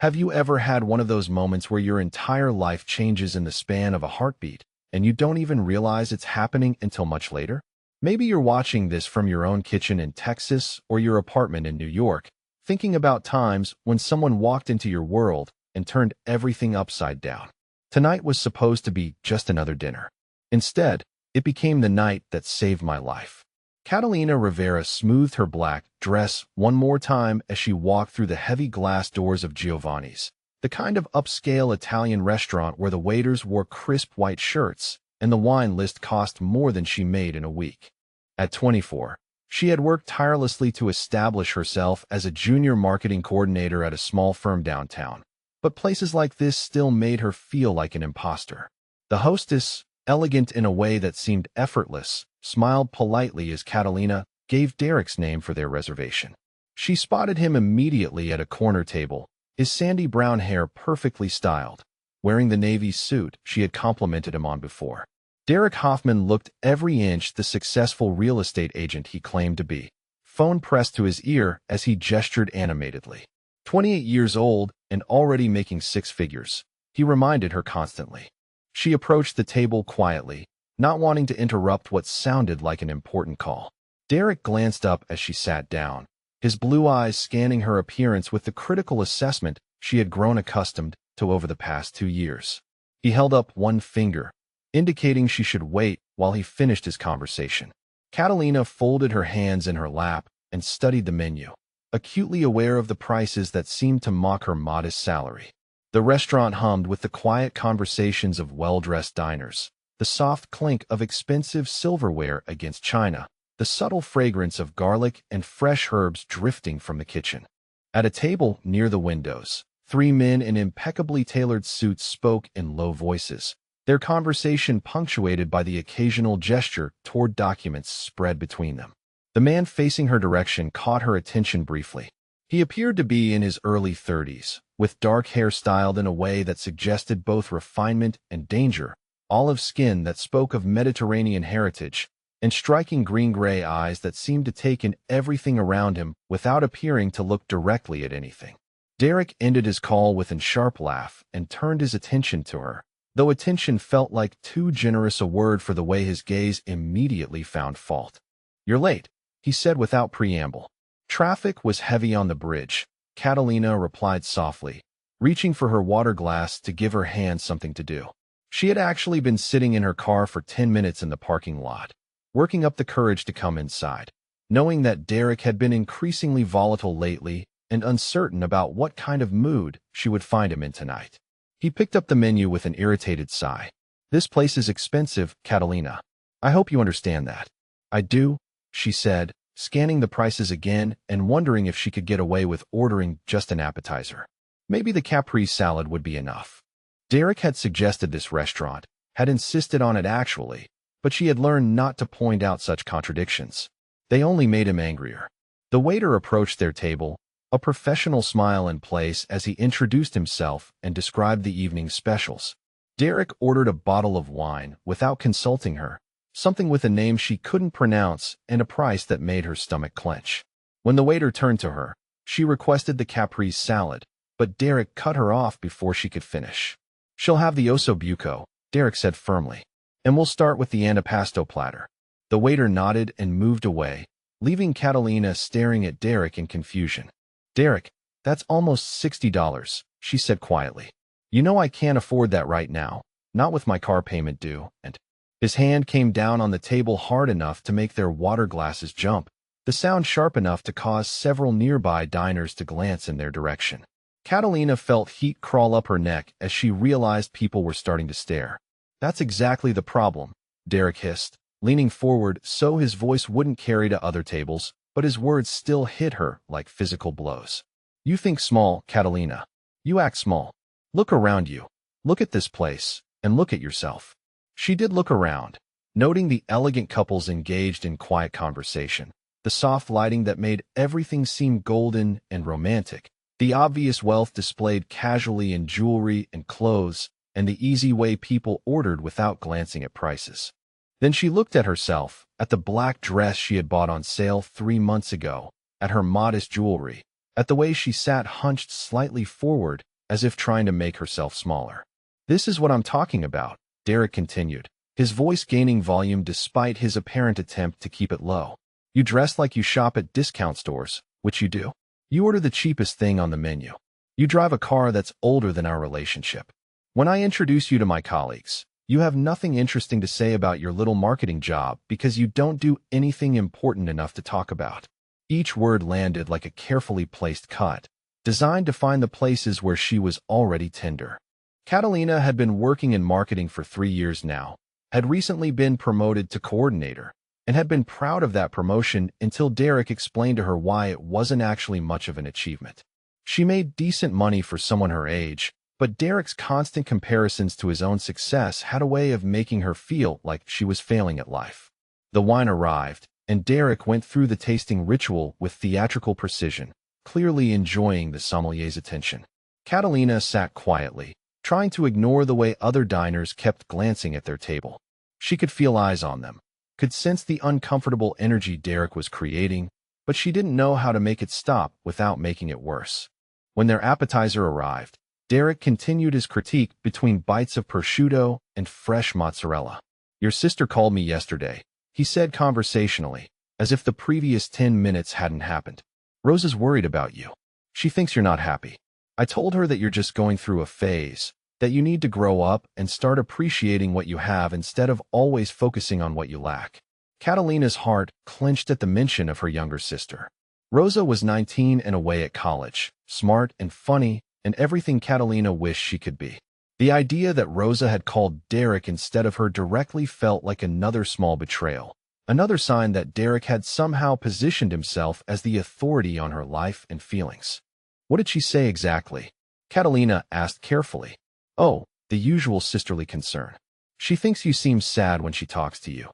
Have you ever had one of those moments where your entire life changes in the span of a heartbeat, and you don't even realize it's happening until much later? Maybe you're watching this from your own kitchen in Texas or your apartment in New York, thinking about times when someone walked into your world and turned everything upside down. Tonight was supposed to be just another dinner. Instead, it became the night that saved my life. Catalina Rivera smoothed her black dress one more time as she walked through the heavy glass doors of Giovanni's, the kind of upscale Italian restaurant where the waiters wore crisp white shirts and the wine list cost more than she made in a week. At 24, she had worked tirelessly to establish herself as a junior marketing coordinator at a small firm downtown. But places like this still made her feel like an imposter. The hostess, elegant in a way that seemed effortless, smiled politely as Catalina gave Derek's name for their reservation. She spotted him immediately at a corner table, his sandy brown hair perfectly styled, wearing the navy suit she had complimented him on before. Derek Hoffman looked every inch the successful real estate agent he claimed to be, phone pressed to his ear as he gestured animatedly. 28 years old and already making six figures, he reminded her constantly. She approached the table quietly, not wanting to interrupt what sounded like an important call. Derek glanced up as she sat down, his blue eyes scanning her appearance with the critical assessment she had grown accustomed to over the past 2 years. He held up one finger, indicating she should wait while he finished his conversation. Catalina folded her hands in her lap and studied the menu, acutely aware of the prices that seemed to mock her modest salary. The restaurant hummed with the quiet conversations of well-dressed diners, the soft clink of expensive silverware against china, the subtle fragrance of garlic and fresh herbs drifting from the kitchen. At a table near the windows, 3 men in impeccably tailored suits spoke in low voices, their conversation punctuated by the occasional gesture toward documents spread between them. The man facing her direction caught her attention briefly. He appeared to be in his early 30s, with dark hair styled in a way that suggested both refinement and danger, olive skin that spoke of Mediterranean heritage, and striking green-gray eyes that seemed to take in everything around him without appearing to look directly at anything. Derek ended his call with a sharp laugh and turned his attention to her, though attention felt like too generous a word for the way his gaze immediately found fault. "You're late," he said without preamble. "Traffic was heavy on the bridge," Catalina replied softly, reaching for her water glass to give her hand something to do. She had actually been sitting in her car for 10 minutes in the parking lot, working up the courage to come inside, knowing that Derek had been increasingly volatile lately and uncertain about what kind of mood she would find him in tonight. He picked up the menu with an irritated sigh. "This place is expensive, Catalina. I hope you understand that." "I do," she said, scanning the prices again and wondering if she could get away with ordering just an appetizer. Maybe the Capri salad would be enough. Derek had suggested this restaurant, had insisted on it actually, but she had learned not to point out such contradictions. They only made him angrier. The waiter approached their table, a professional smile in place as he introduced himself and described the evening's specials. Derek ordered a bottle of wine without consulting her, something with a name she couldn't pronounce and a price that made her stomach clench. When the waiter turned to her, she requested the Capri salad, but Derek cut her off before she could finish. "She'll have the osso buco," Derek said firmly, "and we'll start with the antipasto platter." The waiter nodded and moved away, leaving Catalina staring at Derek in confusion. "Derek, that's almost $60, she said quietly. "You know I can't afford that right now, not with my car payment due," and his hand came down on the table hard enough to make their water glasses jump, the sound sharp enough to cause several nearby diners to glance in their direction. Catalina felt heat crawl up her neck as she realized people were starting to stare. "That's exactly the problem," Derek hissed, leaning forward so his voice wouldn't carry to other tables, but his words still hit her like physical blows. "You think small, Catalina. You act small. Look around you. Look at this place, and look at yourself." She did look around, noting the elegant couples engaged in quiet conversation, the soft lighting that made everything seem golden and romantic, the obvious wealth displayed casually in jewelry and clothes, and the easy way people ordered without glancing at prices. Then she looked at herself, at the black dress she had bought on sale 3 months ago, at her modest jewelry, at the way she sat hunched slightly forward, as if trying to make herself smaller. "This is what I'm talking about," Derek continued, his voice gaining volume despite his apparent attempt to keep it low. "You dress like you shop at discount stores, which you do. You order the cheapest thing on the menu. You drive a car that's older than our relationship. When I introduce you to my colleagues, you have nothing interesting to say about your little marketing job because you don't do anything important enough to talk about." Each word landed like a carefully placed cut, designed to find the places where she was already tender. Catalina had been working in marketing for 3 years now, had recently been promoted to coordinator, and had been proud of that promotion until Derek explained to her why it wasn't actually much of an achievement. She made decent money for someone her age, but Derek's constant comparisons to his own success had a way of making her feel like she was failing at life. The wine arrived, and Derek went through the tasting ritual with theatrical precision, clearly enjoying the sommelier's attention. Catalina sat quietly, trying to ignore the way other diners kept glancing at their table. She could feel eyes on them, could sense the uncomfortable energy Derek was creating, but she didn't know how to make it stop without making it worse. When their appetizer arrived, Derek continued his critique between bites of prosciutto and fresh mozzarella. "Your sister called me yesterday," he said conversationally, as if the previous 10 minutes hadn't happened. "Rosa's worried about you. She thinks you're not happy. I told her that you're just going through a phase, that you need to grow up and start appreciating what you have instead of always focusing on what you lack." Catalina's heart clenched at the mention of her younger sister. Rosa was 19 and away at college, smart and funny, and everything Catalina wished she could be. The idea that Rosa had called Derek instead of her directly felt like another small betrayal, another sign that Derek had somehow positioned himself as the authority on her life and feelings. "What did she say exactly?" Catalina asked carefully. "Oh, the usual sisterly concern. She thinks you seem sad when she talks to you.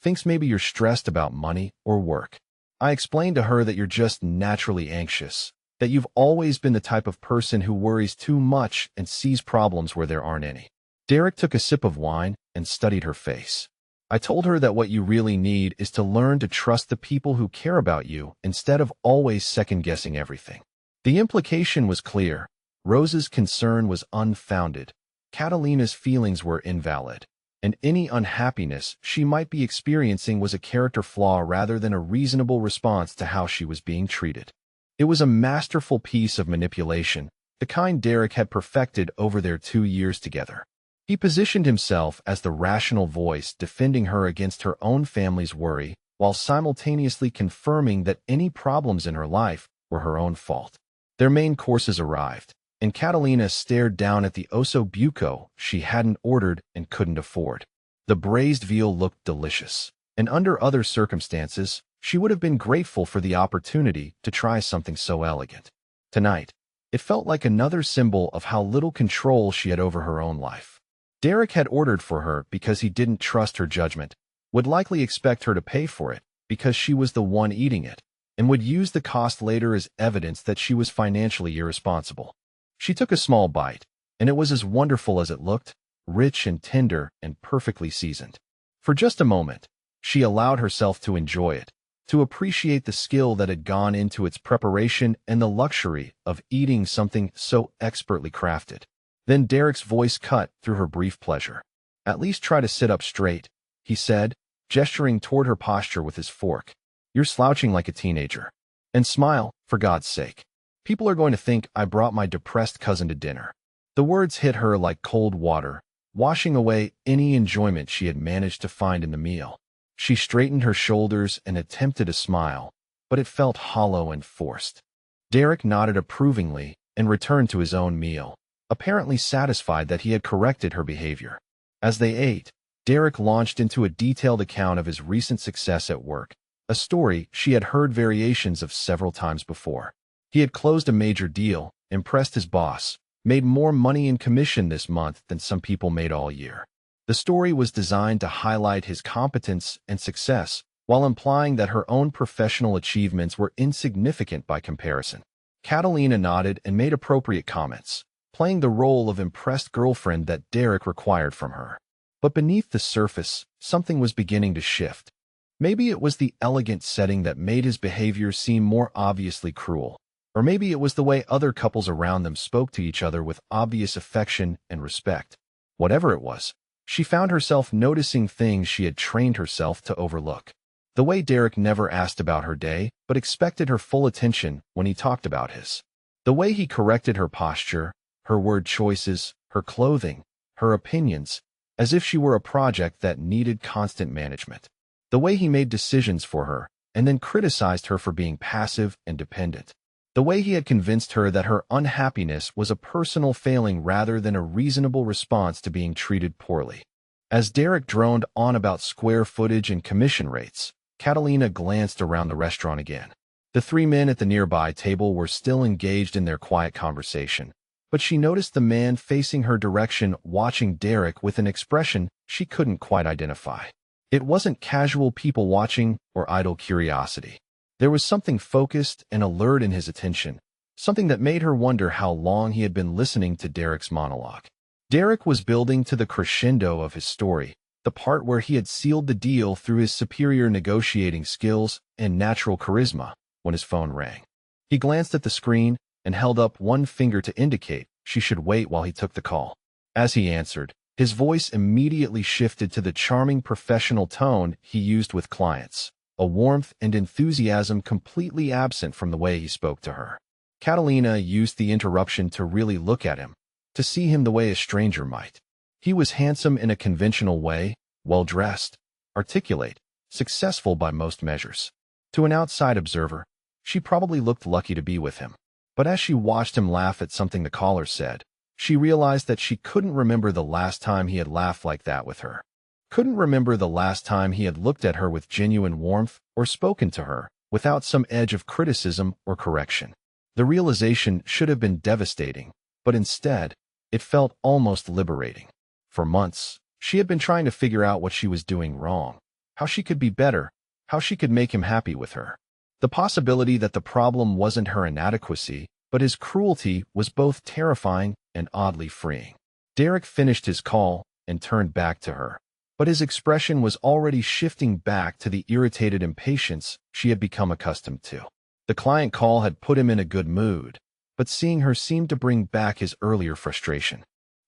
Thinks maybe you're stressed about money or work. I explained to her that you're just naturally anxious, that you've always been the type of person who worries too much and sees problems where there aren't any." Derek took a sip of wine and studied her face. "I told her that what you really need is to learn to trust the people who care about you instead of always second-guessing everything." The implication was clear. Rosa's concern was unfounded. Catalina's feelings were invalid, and any unhappiness she might be experiencing was a character flaw rather than a reasonable response to how she was being treated. It was a masterful piece of manipulation, the kind Derek had perfected over their 2 years together. He positioned himself as the rational voice defending her against her own family's worry, while simultaneously confirming that any problems in her life were her own fault. Their main courses arrived, and Catalina stared down at the osso buco she hadn't ordered and couldn't afford. The braised veal looked delicious, and under other circumstances, she would have been grateful for the opportunity to try something so elegant. Tonight, it felt like another symbol of how little control she had over her own life. Derek had ordered for her because he didn't trust her judgment, would likely expect her to pay for it because she was the one eating it, and would use the cost later as evidence that she was financially irresponsible. She took a small bite, and it was as wonderful as it looked, rich and tender and perfectly seasoned. For just a moment, she allowed herself to enjoy it, to appreciate the skill that had gone into its preparation and the luxury of eating something so expertly crafted. Then Derek's voice cut through her brief pleasure. "At least try to sit up straight," he said, gesturing toward her posture with his fork. "You're slouching like a teenager. And smile, for God's sake. People are going to think I brought my depressed cousin to dinner." The words hit her like cold water, washing away any enjoyment she had managed to find in the meal. She straightened her shoulders and attempted a smile, but it felt hollow and forced. Derek nodded approvingly and returned to his own meal, apparently satisfied that he had corrected her behavior. As they ate, Derek launched into a detailed account of his recent success at work, a story she had heard variations of several times before. He had closed a major deal, impressed his boss, made more money in commission this month than some people made all year. The story was designed to highlight his competence and success, while implying that her own professional achievements were insignificant by comparison. Catalina nodded and made appropriate comments, playing the role of impressed girlfriend that Derek required from her. But beneath the surface, something was beginning to shift. Maybe it was the elegant setting that made his behavior seem more obviously cruel. Or maybe it was the way other couples around them spoke to each other with obvious affection and respect. Whatever it was, she found herself noticing things she had trained herself to overlook. The way Derek never asked about her day, but expected her full attention when he talked about his. The way he corrected her posture, her word choices, her clothing, her opinions, as if she were a project that needed constant management. The way he made decisions for her, and then criticized her for being passive and dependent. The way he had convinced her that her unhappiness was a personal failing rather than a reasonable response to being treated poorly. As Derek droned on about square footage and commission rates, Catalina glanced around the restaurant again. The three men at the nearby table were still engaged in their quiet conversation, but she noticed the man facing her direction watching Derek with an expression she couldn't quite identify. It wasn't casual people watching or idle curiosity. There was something focused and alert in his attention, something that made her wonder how long he had been listening to Derek's monologue. Derek was building to the crescendo of his story, the part where he had sealed the deal through his superior negotiating skills and natural charisma, when his phone rang. He glanced at the screen and held up one finger to indicate she should wait while he took the call. As he answered, his voice immediately shifted to the charming professional tone he used with clients, a warmth and enthusiasm completely absent from the way he spoke to her. Catalina used the interruption to really look at him, to see him the way a stranger might. He was handsome in a conventional way, well-dressed, articulate, successful by most measures. To an outside observer, she probably looked lucky to be with him. But as she watched him laugh at something the caller said, she realized that she couldn't remember the last time he had laughed like that with her. Couldn't remember the last time he had looked at her with genuine warmth or spoken to her without some edge of criticism or correction. The realization should have been devastating, but instead, it felt almost liberating. For months, she had been trying to figure out what she was doing wrong, how she could be better, how she could make him happy with her. The possibility that the problem wasn't her inadequacy, but his cruelty was both terrifying and oddly freeing. Derek finished his call and turned back to her, but his expression was already shifting back to the irritated impatience she had become accustomed to. The client call had put him in a good mood, but seeing her seemed to bring back his earlier frustration.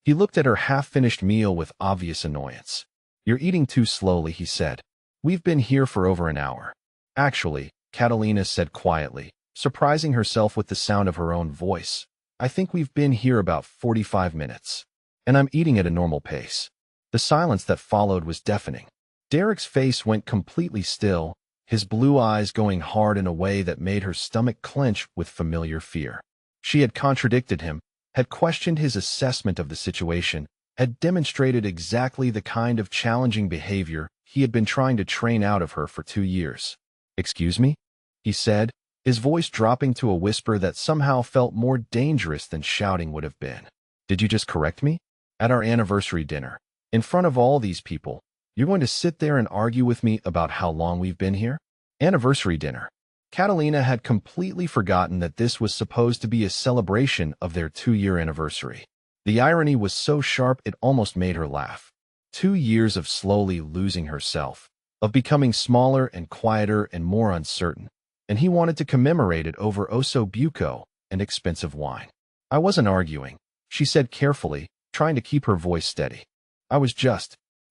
He looked at her half-finished meal with obvious annoyance. "You're eating too slowly," he said. "We've been here for over an hour." "Actually," Catalina said quietly, surprising herself with the sound of her own voice, "I think we've been here about 45 minutes. And I'm eating at a normal pace." The silence that followed was deafening. Derek's face went completely still, his blue eyes going hard in a way that made her stomach clench with familiar fear. She had contradicted him, had questioned his assessment of the situation, had demonstrated exactly the kind of challenging behavior he had been trying to train out of her for 2 years. "Excuse me?" he said, his voice dropping to a whisper that somehow felt more dangerous than shouting would have been. "Did you just correct me? At our anniversary dinner, in front of all these people, you're going to sit there and argue with me about how long we've been here?" Anniversary dinner. Catalina had completely forgotten that this was supposed to be a celebration of their 2-year anniversary. The irony was so sharp it almost made her laugh. 2 years of slowly losing herself, of becoming smaller and quieter and more uncertain, and he wanted to commemorate it over osso buco and expensive wine. "I wasn't arguing," she said carefully, trying to keep her voice steady.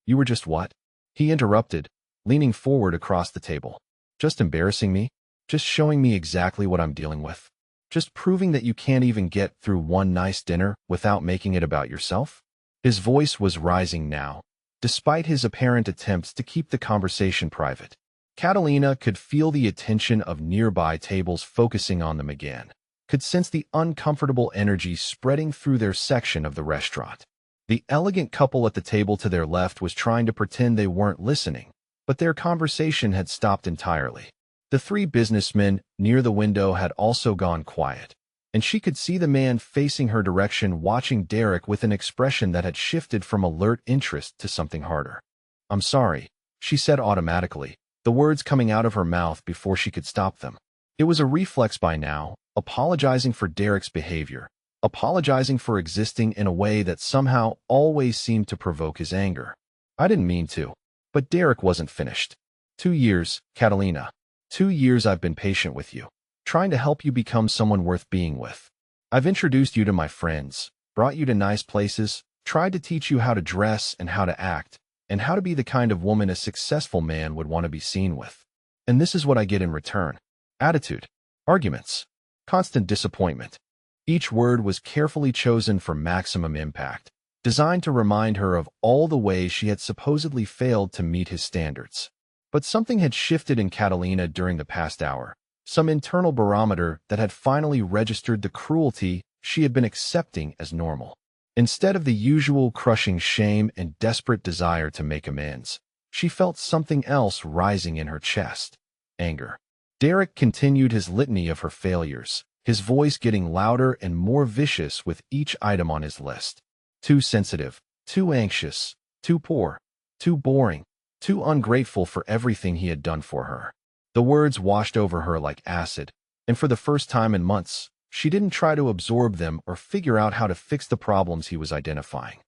You were just what?" He interrupted, leaning forward across the table. "Just embarrassing me? Just showing me exactly what I'm dealing with? Just proving that you can't even get through one nice dinner without making it about yourself?" His voice was rising now, despite his apparent attempts to keep the conversation private. Catalina could feel the attention of nearby tables focusing on them again, could sense the uncomfortable energy spreading through their section of the restaurant. The elegant couple at the table to their left was trying to pretend they weren't listening, but their conversation had stopped entirely. The 3 businessmen near the window had also gone quiet, and she could see the man facing her direction watching Derek with an expression that had shifted from alert interest to something harder. "I'm sorry," she said automatically, the words coming out of her mouth before she could stop them. It was a reflex by now, apologizing for Derek's behavior, apologizing for existing in a way that somehow always seemed to provoke his anger. "I didn't mean to." But Derek wasn't finished. 2 years, Catalina. 2 years I've been patient with you. trying to help you become someone worth being with. I've introduced you to my friends, brought you to nice places, tried to teach you how to dress and how to act, and how to be the kind of woman a successful man would want to be seen with. And this is what I get in return. Attitude. Arguments. Constant disappointment. Each word was carefully chosen for maximum impact, designed to remind her of all the ways she had supposedly failed to meet his standards. But something had shifted in Catalina during the past hour, some internal barometer that had finally registered the cruelty she had been accepting as normal. Instead of the usual crushing shame and desperate desire to make amends, she felt something else rising in her chest. Anger. Derek continued his litany of her failures, his voice getting louder and more vicious with each item on his list. Too sensitive, too anxious, too poor, too boring, too ungrateful for everything he had done for her. The words washed over her like acid, and for the first time in months, she didn't try to absorb them or figure out how to fix the problems he was identifying.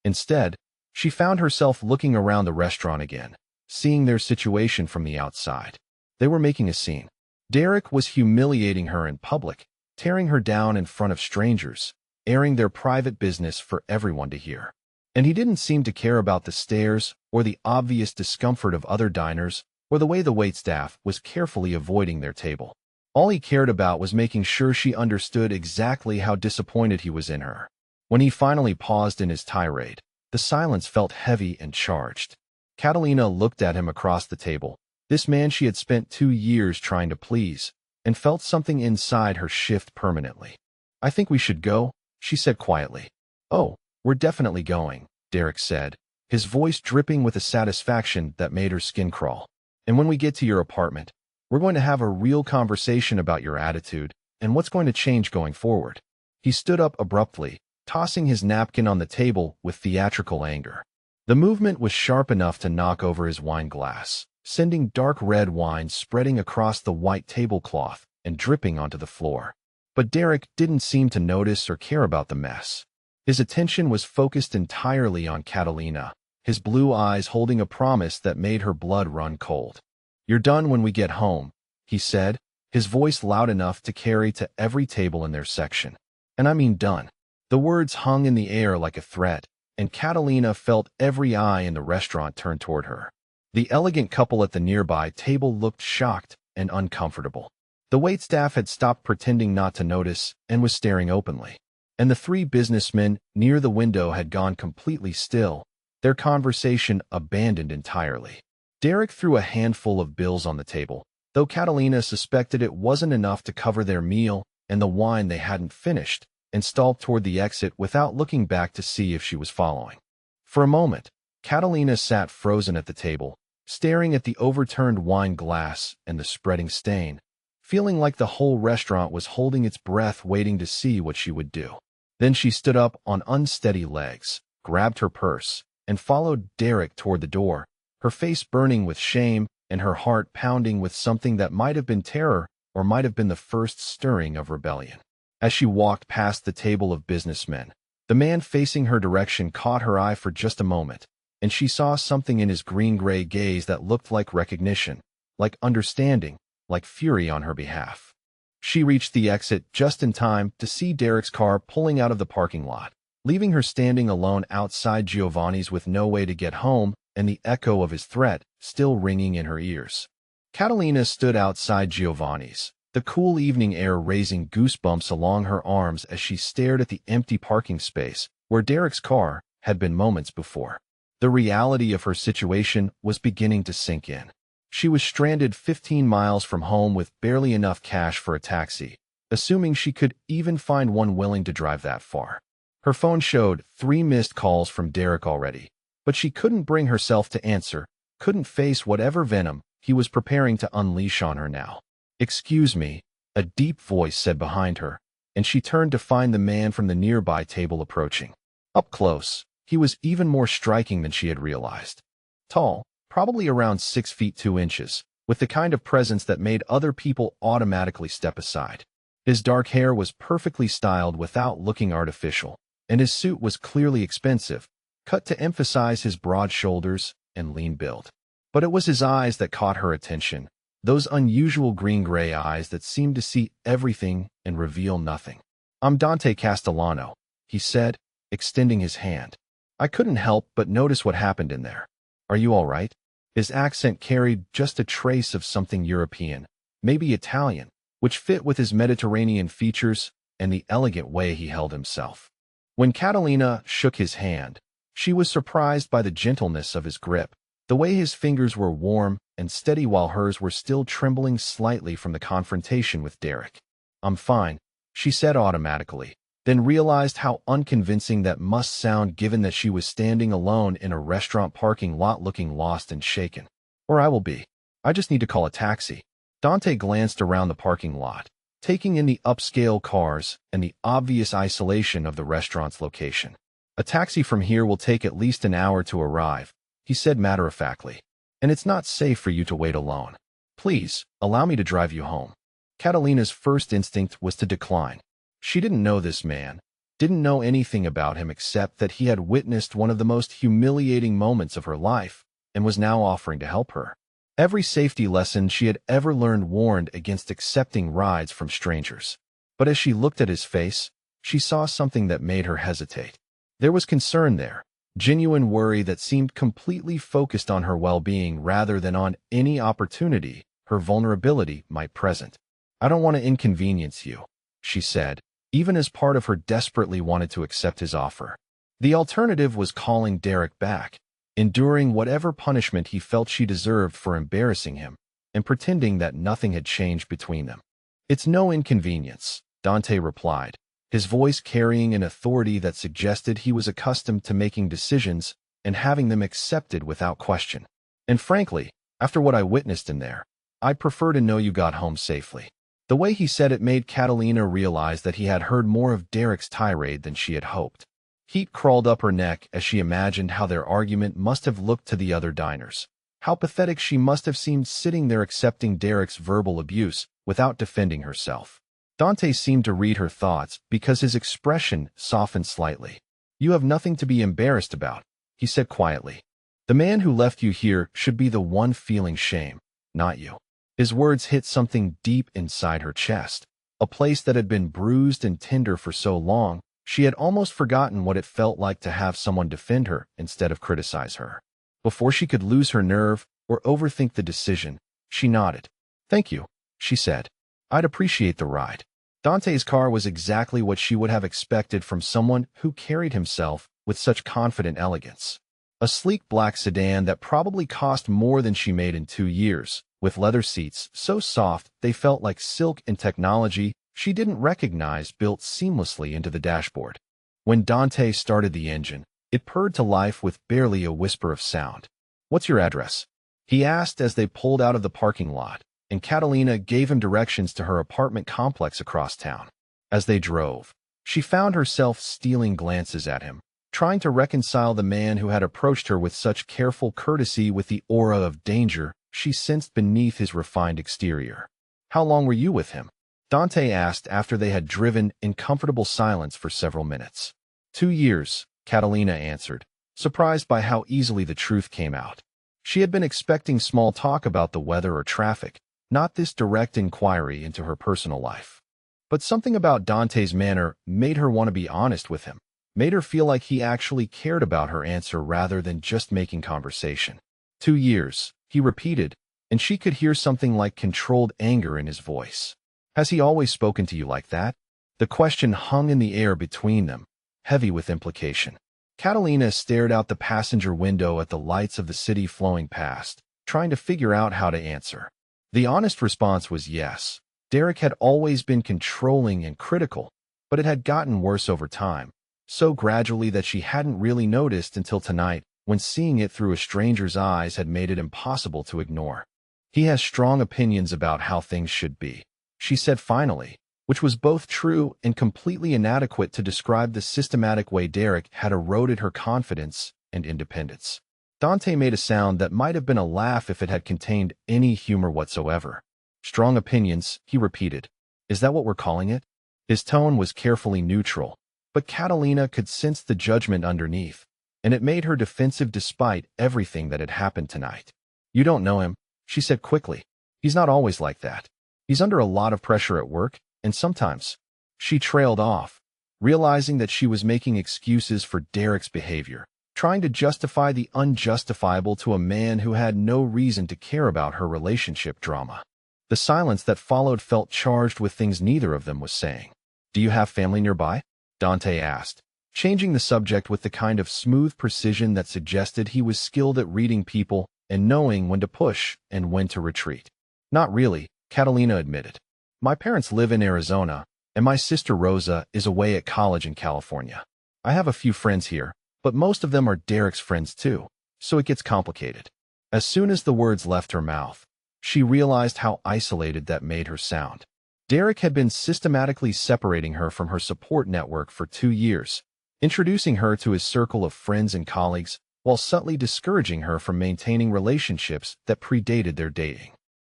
Instead, she found herself looking around the restaurant again, seeing their situation from the outside. They were making a scene. Derek was humiliating her in public, tearing her down in front of strangers, airing their private business for everyone to hear. And he didn't seem to care about the stares or the obvious discomfort of other diners or the way the waitstaff was carefully avoiding their table. All he cared about was making sure she understood exactly how disappointed he was in her. When he finally paused in his tirade, the silence felt heavy and charged. Catalina looked at him across the table, this man she had spent 2 years trying to please, and felt something inside her shift permanently. "I think we should go," she said quietly. "Oh, we're definitely going," Derek said, his voice dripping with a satisfaction that made her skin crawl. "And when we get to your apartment, we're going to have a real conversation about your attitude and what's going to change going forward." He stood up abruptly, tossing his napkin on the table with theatrical anger. The movement was sharp enough to knock over his wine glass, sending dark red wine spreading across the white tablecloth and dripping onto the floor. But Derek didn't seem to notice or care about the mess. His attention was focused entirely on Catalina, his blue eyes holding a promise that made her blood run cold. "You're done when we get home," he said, his voice loud enough to carry to every table in their section. "And I mean done." The words hung in the air like a threat, and Catalina felt every eye in the restaurant turn toward her. The elegant couple at the nearby table looked shocked and uncomfortable. The waitstaff had stopped pretending not to notice and was staring openly. And the 3 businessmen near the window had gone completely still, their conversation abandoned entirely. Derek threw a handful of bills on the table, though Catalina suspected it wasn't enough to cover their meal and the wine they hadn't finished, and stalked toward the exit without looking back to see if she was following. For a moment, Catalina sat frozen at the table, staring at the overturned wine glass and the spreading stain, feeling like the whole restaurant was holding its breath waiting to see what she would do. Then she stood up on unsteady legs, grabbed her purse, and followed Derek toward the door, her face burning with shame and her heart pounding with something that might have been terror or might have been the first stirring of rebellion. As she walked past the table of businessmen, the man facing her direction caught her eye for just a moment, and she saw something in his green-gray gaze that looked like recognition, like understanding, like fury on her behalf. She reached the exit just in time to see Derek's car pulling out of the parking lot, leaving her standing alone outside Giovanni's with no way to get home and the echo of his threat still ringing in her ears. Catalina stood outside Giovanni's, the cool evening air raising goosebumps along her arms as she stared at the empty parking space where Derek's car had been moments before. The reality of her situation was beginning to sink in. She was stranded 15 miles from home with barely enough cash for a taxi, assuming she could even find one willing to drive that far. Her phone showed 3 missed calls from Derek already, but she couldn't bring herself to answer, couldn't face whatever venom he was preparing to unleash on her now. "Excuse me," a deep voice said behind her, and she turned to find the man from the nearby table approaching. Up close, he was even more striking than she had realized. Tall, probably around 6 feet 2 inches, with the kind of presence that made other people automatically step aside. His dark hair was perfectly styled without looking artificial, and his suit was clearly expensive, cut to emphasize his broad shoulders and lean build. But it was his eyes that caught her attention, those unusual green-gray eyes that seemed to see everything and reveal nothing. "I'm Dante Castellano," he said, extending his hand. I couldn't help but notice what happened in there. "Are you all right?" His accent carried just a trace of something European, maybe Italian, which fit with his Mediterranean features and the elegant way he held himself. When Catalina shook his hand, she was surprised by the gentleness of his grip, the way his fingers were warm and steady while hers were still trembling slightly from the confrontation with Derek. "I'm fine," she said automatically, then realized how unconvincing that must sound given that she was standing alone in a restaurant parking lot looking lost and shaken. "Or I will be. I just need to call a taxi." Dante glanced around the parking lot, taking in the upscale cars and the obvious isolation of the restaurant's location. "A taxi from here will take at least an hour to arrive," he said matter-of-factly. "And it's not safe for you to wait alone. Please, allow me to drive you home." Catalina's first instinct was to decline. She didn't know this man, didn't know anything about him except that he had witnessed one of the most humiliating moments of her life and was now offering to help her. Every safety lesson she had ever learned warned against accepting rides from strangers. But as she looked at his face, she saw something that made her hesitate. There was concern there, genuine worry that seemed completely focused on her well-being rather than on any opportunity her vulnerability might present. "I don't want to inconvenience you," she said, even as part of her desperately wanted to accept his offer. The alternative was calling Derek back, enduring whatever punishment he felt she deserved for embarrassing him, and pretending that nothing had changed between them. "It's no inconvenience," Dante replied, his voice carrying an authority that suggested he was accustomed to making decisions and having them accepted without question. "And frankly, after what I witnessed in there, I'd prefer to know you got home safely." The way he said it made Catalina realize that he had heard more of Derek's tirade than she had hoped. Heat crawled up her neck as she imagined how their argument must have looked to the other diners. How pathetic she must have seemed sitting there accepting Derek's verbal abuse without defending herself. Dante seemed to read her thoughts because his expression softened slightly. "You have nothing to be embarrassed about," he said quietly. "The man who left you here should be the one feeling shame, not you." His words hit something deep inside her chest, a place that had been bruised and tender for so long, she had almost forgotten what it felt like to have someone defend her instead of criticize her. Before she could lose her nerve or overthink the decision, she nodded. "Thank you," she said. "I'd appreciate the ride." Dante's car was exactly what she would have expected from someone who carried himself with such confident elegance. A sleek black sedan that probably cost more than she made in 2 years, with leather seats so soft they felt like silk and technology she didn't recognize built seamlessly into the dashboard. When Dante started the engine, it purred to life with barely a whisper of sound. "What's your address?" he asked as they pulled out of the parking lot, and Catalina gave him directions to her apartment complex across town. As they drove, she found herself stealing glances at him, trying to reconcile the man who had approached her with such careful courtesy with the aura of danger she sensed beneath his refined exterior. "How long were you with him?" Dante asked after they had driven in comfortable silence for several minutes. 2 years, Catalina answered, surprised by how easily the truth came out. She had been expecting small talk about the weather or traffic, not this direct inquiry into her personal life. But something about Dante's manner made her want to be honest with him, made her feel like he actually cared about her answer rather than just making conversation. 2 years, he repeated, and she could hear something like controlled anger in his voice. "Has he always spoken to you like that?" The question hung in the air between them, heavy with implication. Catalina stared out the passenger window at the lights of the city flowing past, trying to figure out how to answer. The honest response was yes. Derek had always been controlling and critical, but it had gotten worse over time, so gradually that she hadn't really noticed until tonight, when seeing it through a stranger's eyes had made it impossible to ignore. "He has strong opinions about how things should be," she said finally, which was both true and completely inadequate to describe the systematic way Derek had eroded her confidence and independence. Dante made a sound that might have been a laugh if it had contained any humor whatsoever. "Strong opinions," he repeated. "Is that what we're calling it?" His tone was carefully neutral, but Catalina could sense the judgment underneath, and it made her defensive despite everything that had happened tonight. "You don't know him," she said quickly. He's not always like that. He's under a lot of pressure at work, and sometimes. She trailed off, realizing that she was making excuses for Derek's behavior, trying to justify the unjustifiable to a man who had no reason to care about her relationship drama. The silence that followed felt charged with things neither of them was saying. "Do you have family nearby?" Dante asked, changing the subject with the kind of smooth precision that suggested he was skilled at reading people and knowing when to push and when to retreat. "Not really," Catalina admitted. "My parents live in Arizona, and my sister Rosa is away at college in California. I have a few friends here, but most of them are Derek's friends too, so it gets complicated." As soon as the words left her mouth, she realized how isolated that made her sound. Derek had been systematically separating her from her support network for 2 years, introducing her to his circle of friends and colleagues, while subtly discouraging her from maintaining relationships that predated their dating.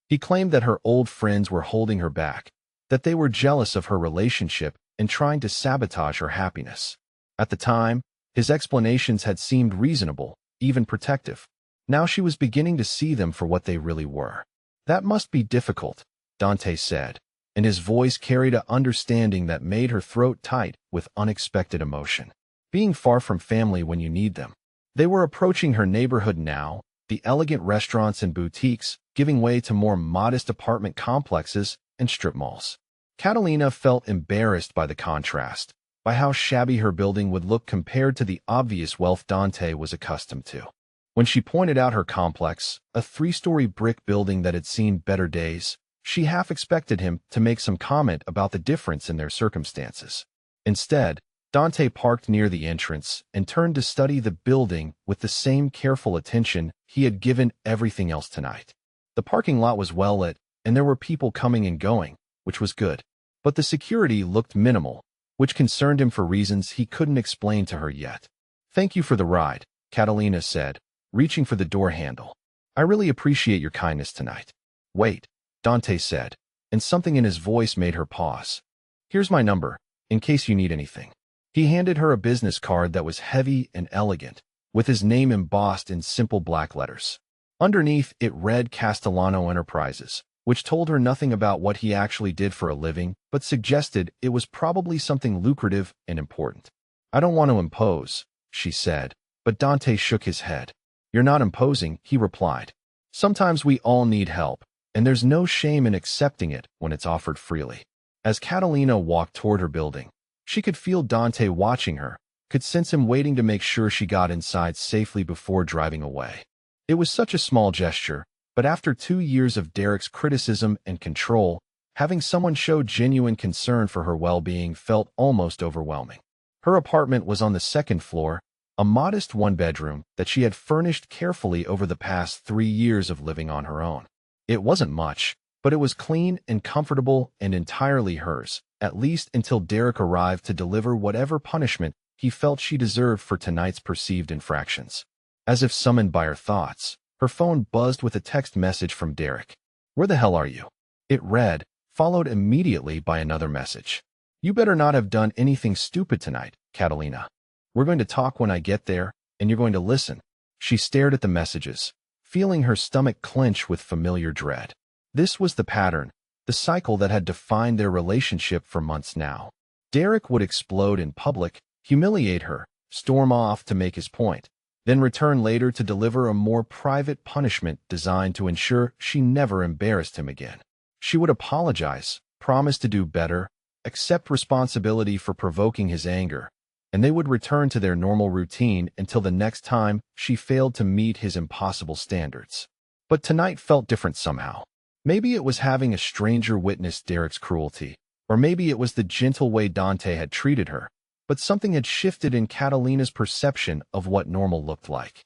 He claimed that her old friends were holding her back, that they were jealous of her relationship and trying to sabotage her happiness. At the time, his explanations had seemed reasonable, even protective. Now she was beginning to see them for what they really were. "That must be difficult," Dante said, and his voice carried an understanding that made her throat tight with unexpected emotion. Being far from family when you need them. They were approaching her neighborhood now, the elegant restaurants and boutiques giving way to more modest apartment complexes and strip malls. Catalina felt embarrassed by the contrast, by how shabby her building would look compared to the obvious wealth Dante was accustomed to. When she pointed out her complex, a 3-story brick building that had seen better days, she half expected him to make some comment about the difference in their circumstances. Instead, Dante parked near the entrance and turned to study the building with the same careful attention he had given everything else tonight. The parking lot was well lit, and there were people coming and going, which was good. But the security looked minimal, which concerned him for reasons he couldn't explain to her yet. "Thank you for the ride," Catalina said, reaching for the door handle. "I really appreciate your kindness tonight." "Wait," Dante said, and something in his voice made her pause. "Here's my number, in case you need anything." He handed her a business card that was heavy and elegant, with his name embossed in simple black letters. Underneath, it read Castellano Enterprises, which told her nothing about what he actually did for a living, but suggested it was probably something lucrative and important. "I don't want to impose," she said, but Dante shook his head. "You're not imposing," he replied. "Sometimes we all need help, and there's no shame in accepting it when it's offered freely." As Catalina walked toward her building, she could feel Dante watching her, could sense him waiting to make sure she got inside safely before driving away. It was such a small gesture, but after 2 years of Derek's criticism and control, having someone show genuine concern for her well-being felt almost overwhelming. Her apartment was on the 2nd floor, a modest 1-bedroom that she had furnished carefully over the past 3 years of living on her own. It wasn't much, but it was clean and comfortable and entirely hers, at least until Derek arrived to deliver whatever punishment he felt she deserved for tonight's perceived infractions. As if summoned by her thoughts, her phone buzzed with a text message from Derek. "Where the hell are you?" It read, followed immediately by another message. "You better not have done anything stupid tonight, Catalina. We're going to talk when I get there, and you're going to listen." She stared at the messages, feeling her stomach clench with familiar dread. This was the pattern, the cycle that had defined their relationship for months now. Derek would explode in public, humiliate her, storm off to make his point, then return later to deliver a more private punishment designed to ensure she never embarrassed him again. She would apologize, promise to do better, accept responsibility for provoking his anger, and they would return to their normal routine until the next time she failed to meet his impossible standards. But tonight felt different somehow. Maybe it was having a stranger witness Derek's cruelty, or maybe it was the gentle way Dante had treated her, but something had shifted in Catalina's perception of what normal looked like.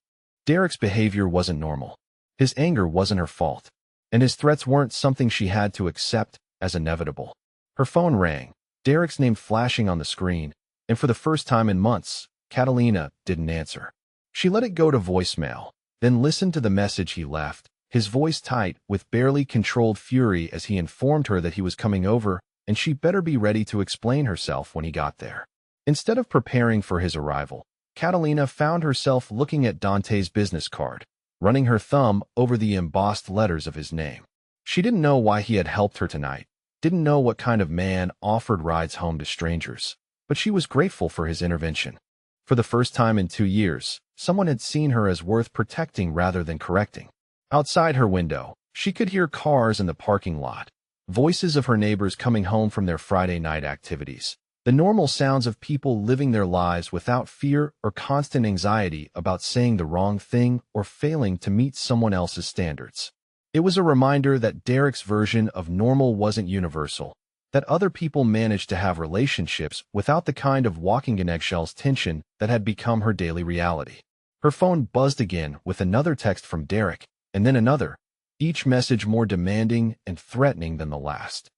Derek's behavior wasn't normal. His anger wasn't her fault, and his threats weren't something she had to accept as inevitable. Her phone rang, Derek's name flashing on the screen, and for the first time in months, Catalina didn't answer. She let it go to voicemail, then listened to the message he left, his voice tight with barely controlled fury as he informed her that he was coming over and she better be ready to explain herself when he got there. Instead of preparing for his arrival, Catalina found herself looking at Dante's business card, running her thumb over the embossed letters of his name. She didn't know why he had helped her tonight, didn't know what kind of man offered rides home to strangers, but she was grateful for his intervention. For the first time in 2 years, someone had seen her as worth protecting rather than correcting. Outside her window, she could hear cars in the parking lot, voices of her neighbors coming home from their Friday night activities, the normal sounds of people living their lives without fear or constant anxiety about saying the wrong thing or failing to meet someone else's standards. It was a reminder that Derek's version of normal wasn't universal, that other people managed to have relationships without the kind of walking in eggshells tension that had become her daily reality. Her phone buzzed again with another text from Derek, and then another, each message more demanding and threatening than the last.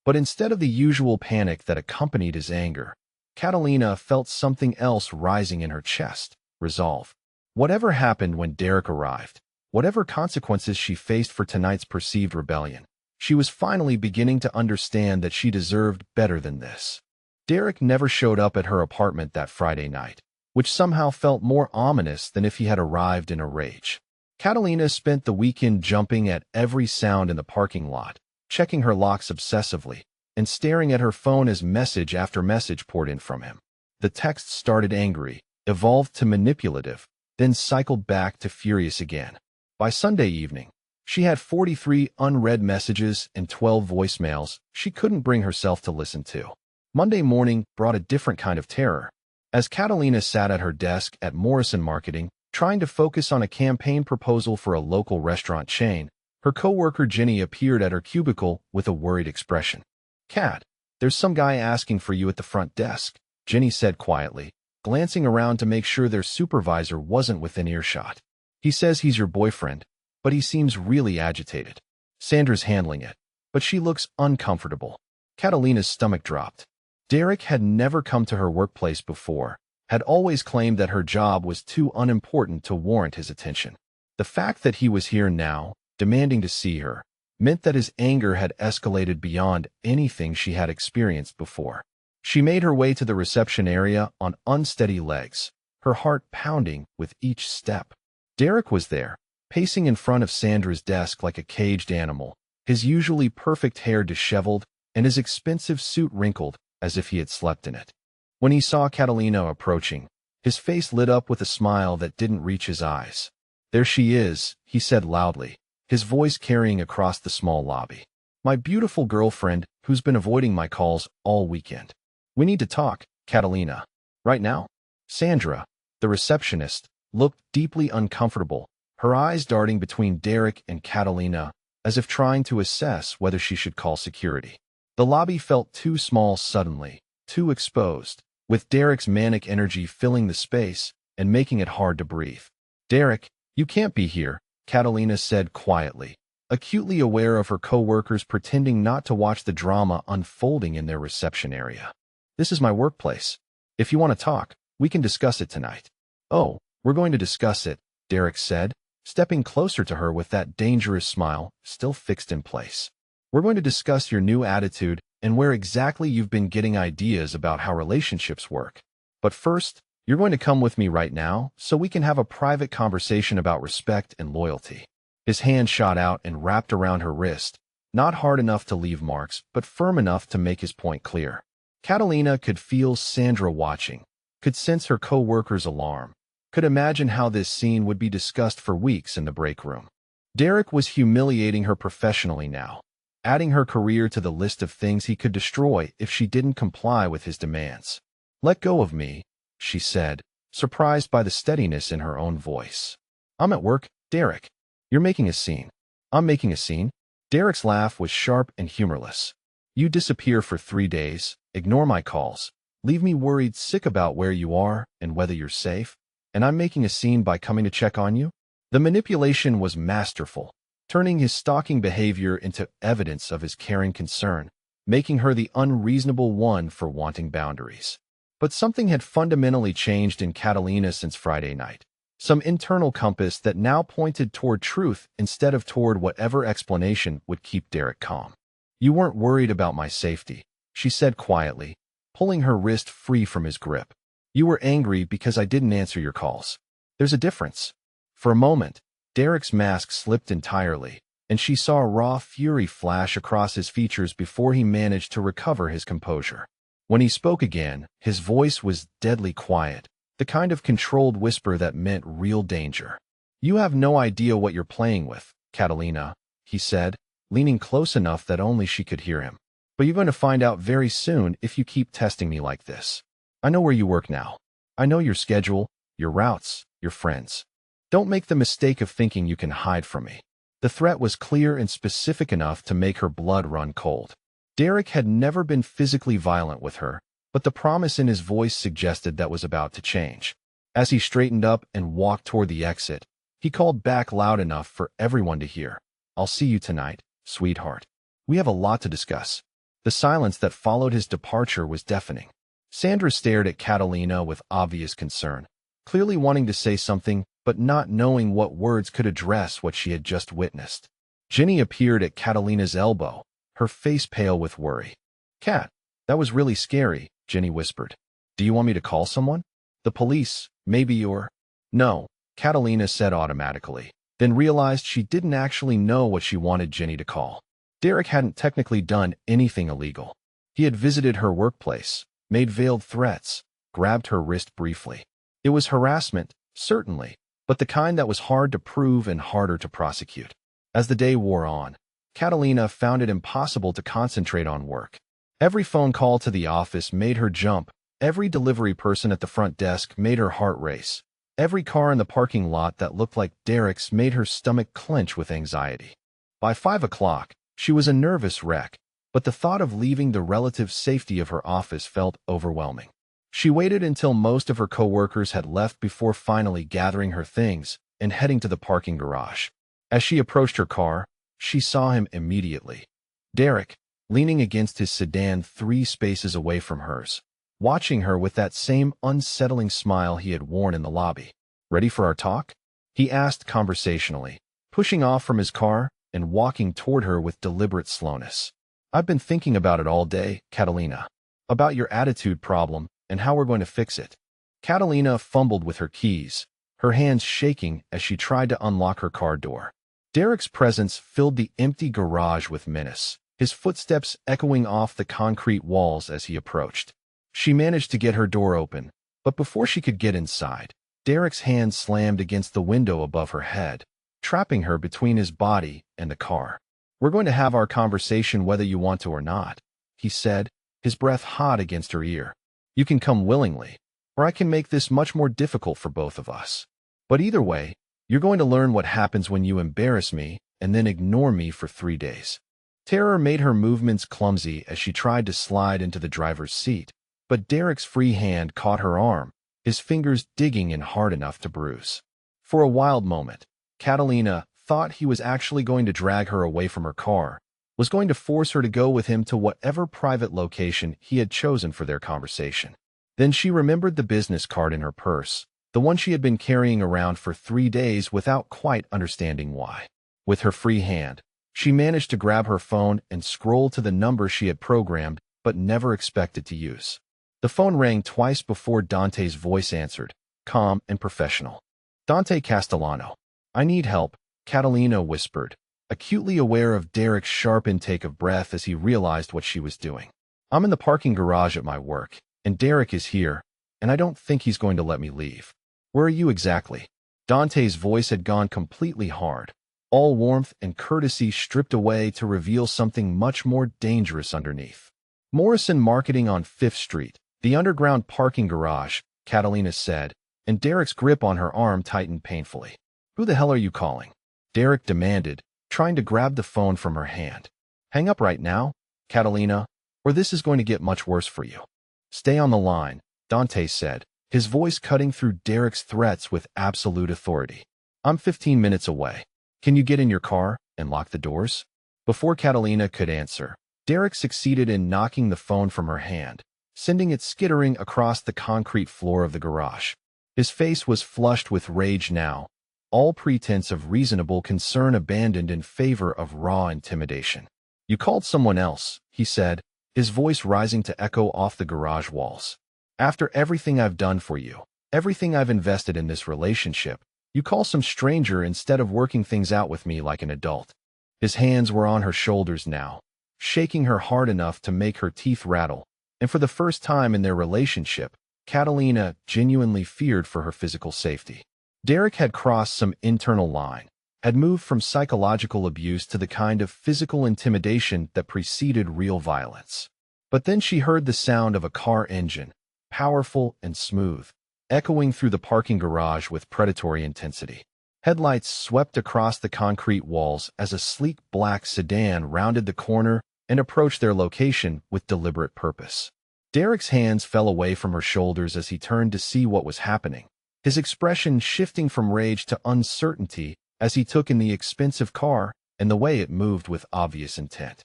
But instead of the usual panic that accompanied his anger, Catalina felt something else rising in her chest: resolve. Whatever happened when Derek arrived, whatever consequences she faced for tonight's perceived rebellion, she was finally beginning to understand that she deserved better than this. Derek never showed up at her apartment that Friday night, which somehow felt more ominous than if he had arrived in a rage. Catalina spent the weekend jumping at every sound in the parking lot, checking her locks obsessively, and staring at her phone as message after message poured in from him. The texts started angry, evolved to manipulative, then cycled back to furious again. By Sunday evening, she had 43 unread messages and 12 voicemails she couldn't bring herself to listen to. Monday morning brought a different kind of terror. As Catalina sat at her desk at Morrison Marketing, trying to focus on a campaign proposal for a local restaurant chain, her coworker Jenny appeared at her cubicle with a worried expression. "Kat, there's some guy asking for you at the front desk," Jenny said quietly, glancing around to make sure their supervisor wasn't within earshot. "He says he's your boyfriend, but he seems really agitated. Sandra's handling it, but she looks uncomfortable." Catalina's stomach dropped. Derek had never come to her workplace before, had always claimed that her job was too unimportant to warrant his attention. The fact that he was here now, demanding to see her, meant that his anger had escalated beyond anything she had experienced before. She made her way to the reception area on unsteady legs, her heart pounding with each step. Derek was there, pacing in front of Sandra's desk like a caged animal, his usually perfect hair disheveled and his expensive suit wrinkled as if he had slept in it. When he saw Catalina approaching, his face lit up with a smile that didn't reach his eyes. "There she is," he said loudly, his voice carrying across the small lobby. "My beautiful girlfriend who's been avoiding my calls all weekend. We need to talk, Catalina. Right now?" Sandra, the receptionist, looked deeply uncomfortable, her eyes darting between Derek and Catalina, as if trying to assess whether she should call security. The lobby felt too small suddenly, too exposed, with Derek's manic energy filling the space and making it hard to breathe. "Derek, you can't be here," Catalina said quietly, acutely aware of her coworkers pretending not to watch the drama unfolding in their reception area. "This is my workplace. If you want to talk, we can discuss it tonight." "Oh, we're going to discuss it," Derek said, stepping closer to her with that dangerous smile still fixed in place. "We're going to discuss your new attitude and where exactly you've been getting ideas about how relationships work. But first, you're going to come with me right now so we can have a private conversation about respect and loyalty." His hand shot out and wrapped around her wrist, not hard enough to leave marks, but firm enough to make his point clear. Catalina could feel Sandra watching, could sense her co-worker's alarm, could imagine how this scene would be discussed for weeks in the break room. Derek was humiliating her professionally now, adding her career to the list of things he could destroy if she didn't comply with his demands. "Let go of me," she said, surprised by the steadiness in her own voice. "I'm at work, Derek. You're making a scene." "I'm making a scene?" Derek's laugh was sharp and humorless. "You disappear for 3 days, ignore my calls, leave me worried sick about where you are and whether you're safe, and I'm making a scene by coming to check on you?" The manipulation was masterful, turning his stalking behavior into evidence of his caring concern, making her the unreasonable one for wanting boundaries. But something had fundamentally changed in Catalina since Friday night. Some internal compass that now pointed toward truth instead of toward whatever explanation would keep Derek calm. "You weren't worried about my safety," she said quietly, pulling her wrist free from his grip. "You were angry because I didn't answer your calls. There's a difference." For a moment, Derek's mask slipped entirely, and she saw raw fury flash across his features before he managed to recover his composure. When he spoke again, his voice was deadly quiet, the kind of controlled whisper that meant real danger. "You have no idea what you're playing with, Catalina," he said, leaning close enough that only she could hear him. "But you're going to find out very soon if you keep testing me like this. I know where you work now. I know your schedule, your routes, your friends. Don't make the mistake of thinking you can hide from me." The threat was clear and specific enough to make her blood run cold. Derek had never been physically violent with her, but the promise in his voice suggested that was about to change. As he straightened up and walked toward the exit, he called back loud enough for everyone to hear. "I'll see you tonight, sweetheart. We have a lot to discuss." The silence that followed his departure was deafening. Sandra stared at Catalina with obvious concern, clearly wanting to say something, but not knowing what words could address what she had just witnessed. Ginny appeared at Catalina's elbow, her face pale with worry. "Cat, that was really scary," Ginny whispered. "Do you want me to call someone? The police, maybe, or—" "No," Catalina said automatically, then realized she didn't actually know what she wanted Ginny to call. Derek hadn't technically done anything illegal. He had visited her workplace, made veiled threats, grabbed her wrist briefly. It was harassment, certainly, but the kind that was hard to prove and harder to prosecute. As the day wore on, Catalina found it impossible to concentrate on work. Every phone call to the office made her jump. Every delivery person at the front desk made her heart race. Every car in the parking lot that looked like Derek's made her stomach clench with anxiety. By 5 o'clock, she was a nervous wreck, but the thought of leaving the relative safety of her office felt overwhelming. She waited until most of her coworkers had left before finally gathering her things and heading to the parking garage. As she approached her car, she saw him immediately. Derek, leaning against his sedan 3 spaces away from hers, watching her with that same unsettling smile he had worn in the lobby. "Ready for our talk?" he asked conversationally, pushing off from his car and walking toward her with deliberate slowness. "I've been thinking about it all day, Catalina. About your attitude problem and how we're going to fix it." Catalina fumbled with her keys, her hands shaking as she tried to unlock her car door. Derek's presence filled the empty garage with menace, his footsteps echoing off the concrete walls as he approached. She managed to get her door open, but before she could get inside, Derek's hand slammed against the window above her head, trapping her between his body and the car. "We're going to have our conversation whether you want to or not," he said, his breath hot against her ear. "You can come willingly, or I can make this much more difficult for both of us. But either way, you're going to learn what happens when you embarrass me and then ignore me for 3 days." Terror made her movements clumsy as she tried to slide into the driver's seat, but Derek's free hand caught her arm, his fingers digging in hard enough to bruise. For a wild moment, Catalina thought he was actually going to drag her away from her car, was going to force her to go with him to whatever private location he had chosen for their conversation. Then she remembered the business card in her purse, the one she had been carrying around for 3 days without quite understanding why. With her free hand, she managed to grab her phone and scroll to the number she had programmed but never expected to use. The phone rang twice before Dante's voice answered, calm and professional. "Dante Castellano. I need help," Catalina whispered, acutely aware of Derek's sharp intake of breath as he realized what she was doing. "I'm in the parking garage at my work, and Derek is here, and I don't think he's going to let me leave." "Where are you exactly?" Dante's voice had gone completely hard, all warmth and courtesy stripped away to reveal something much more dangerous underneath. "Morrison Marketing on 5th Street, the underground parking garage," Catalina said, and Derek's grip on her arm tightened painfully. "Who the hell are you calling?" Derek demanded, trying to grab the phone from her hand. "Hang up right now, Catalina, or this is going to get much worse for you." "Stay on the line," Dante said, his voice cutting through Derek's threats with absolute authority. "I'm 15 minutes away. Can you get in your car and lock the doors?" Before Catalina could answer, Derek succeeded in knocking the phone from her hand, sending it skittering across the concrete floor of the garage. His face was flushed with rage now, all pretense of reasonable concern abandoned in favor of raw intimidation. "You called someone else," he said, his voice rising to echo off the garage walls. "After everything I've done for you, everything I've invested in this relationship, you call some stranger instead of working things out with me like an adult." His hands were on her shoulders now, shaking her hard enough to make her teeth rattle, and for the first time in their relationship, Catalina genuinely feared for her physical safety. Derek had crossed some internal line, had moved from psychological abuse to the kind of physical intimidation that preceded real violence. But then she heard the sound of a car engine, powerful and smooth, echoing through the parking garage with predatory intensity. Headlights swept across the concrete walls as a sleek black sedan rounded the corner and approached their location with deliberate purpose. Derek's hands fell away from her shoulders as he turned to see what was happening, his expression shifting from rage to uncertainty as he took in the expensive car and the way it moved with obvious intent.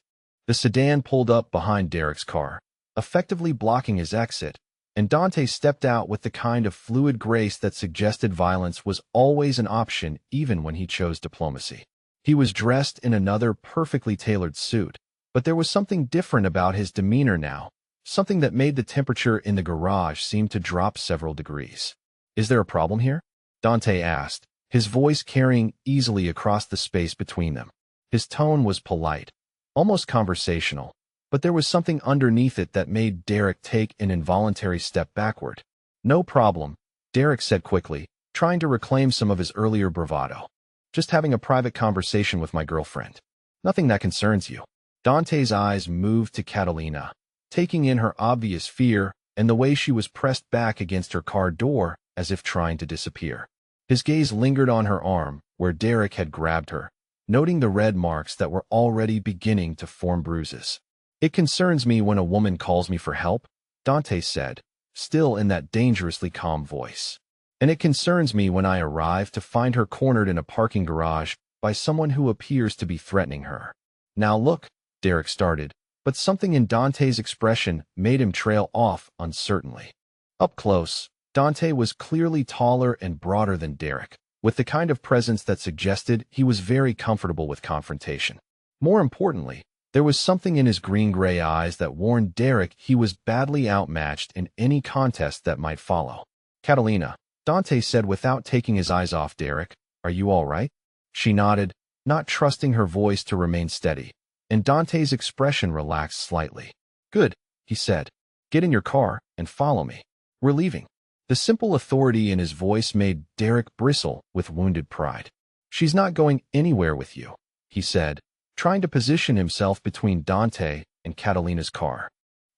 The sedan pulled up behind Derek's car, effectively blocking his exit, and Dante stepped out with the kind of fluid grace that suggested violence was always an option even when he chose diplomacy. He was dressed in another perfectly tailored suit, but there was something different about his demeanor now, something that made the temperature in the garage seem to drop several degrees. "Is there a problem here?" Dante asked, his voice carrying easily across the space between them. His tone was polite, almost conversational, but there was something underneath it that made Derek take an involuntary step backward. "No problem," Derek said quickly, trying to reclaim some of his earlier bravado. "Just having a private conversation with my girlfriend. Nothing that concerns you." Dante's eyes moved to Catalina, taking in her obvious fear and the way she was pressed back against her car door as if trying to disappear. His gaze lingered on her arm, where Derek had grabbed her, noting the red marks that were already beginning to form bruises. "It concerns me when a woman calls me for help," Dante said, still in that dangerously calm voice. "And it concerns me when I arrive to find her cornered in a parking garage by someone who appears to be threatening her." "Now look," Derek started, but something in Dante's expression made him trail off uncertainly. Up close, Dante was clearly taller and broader than Derek, with the kind of presence that suggested he was very comfortable with confrontation. More importantly, there was something in his green-gray eyes that warned Derek he was badly outmatched in any contest that might follow. "Catalina," Dante said without taking his eyes off Derek, "are you all right?" She nodded, not trusting her voice to remain steady, and Dante's expression relaxed slightly. "Good," he said. "Get in your car and follow me. We're leaving." The simple authority in his voice made Derek bristle with wounded pride. "She's not going anywhere with you," he said, trying to position himself between Dante and Catalina's car.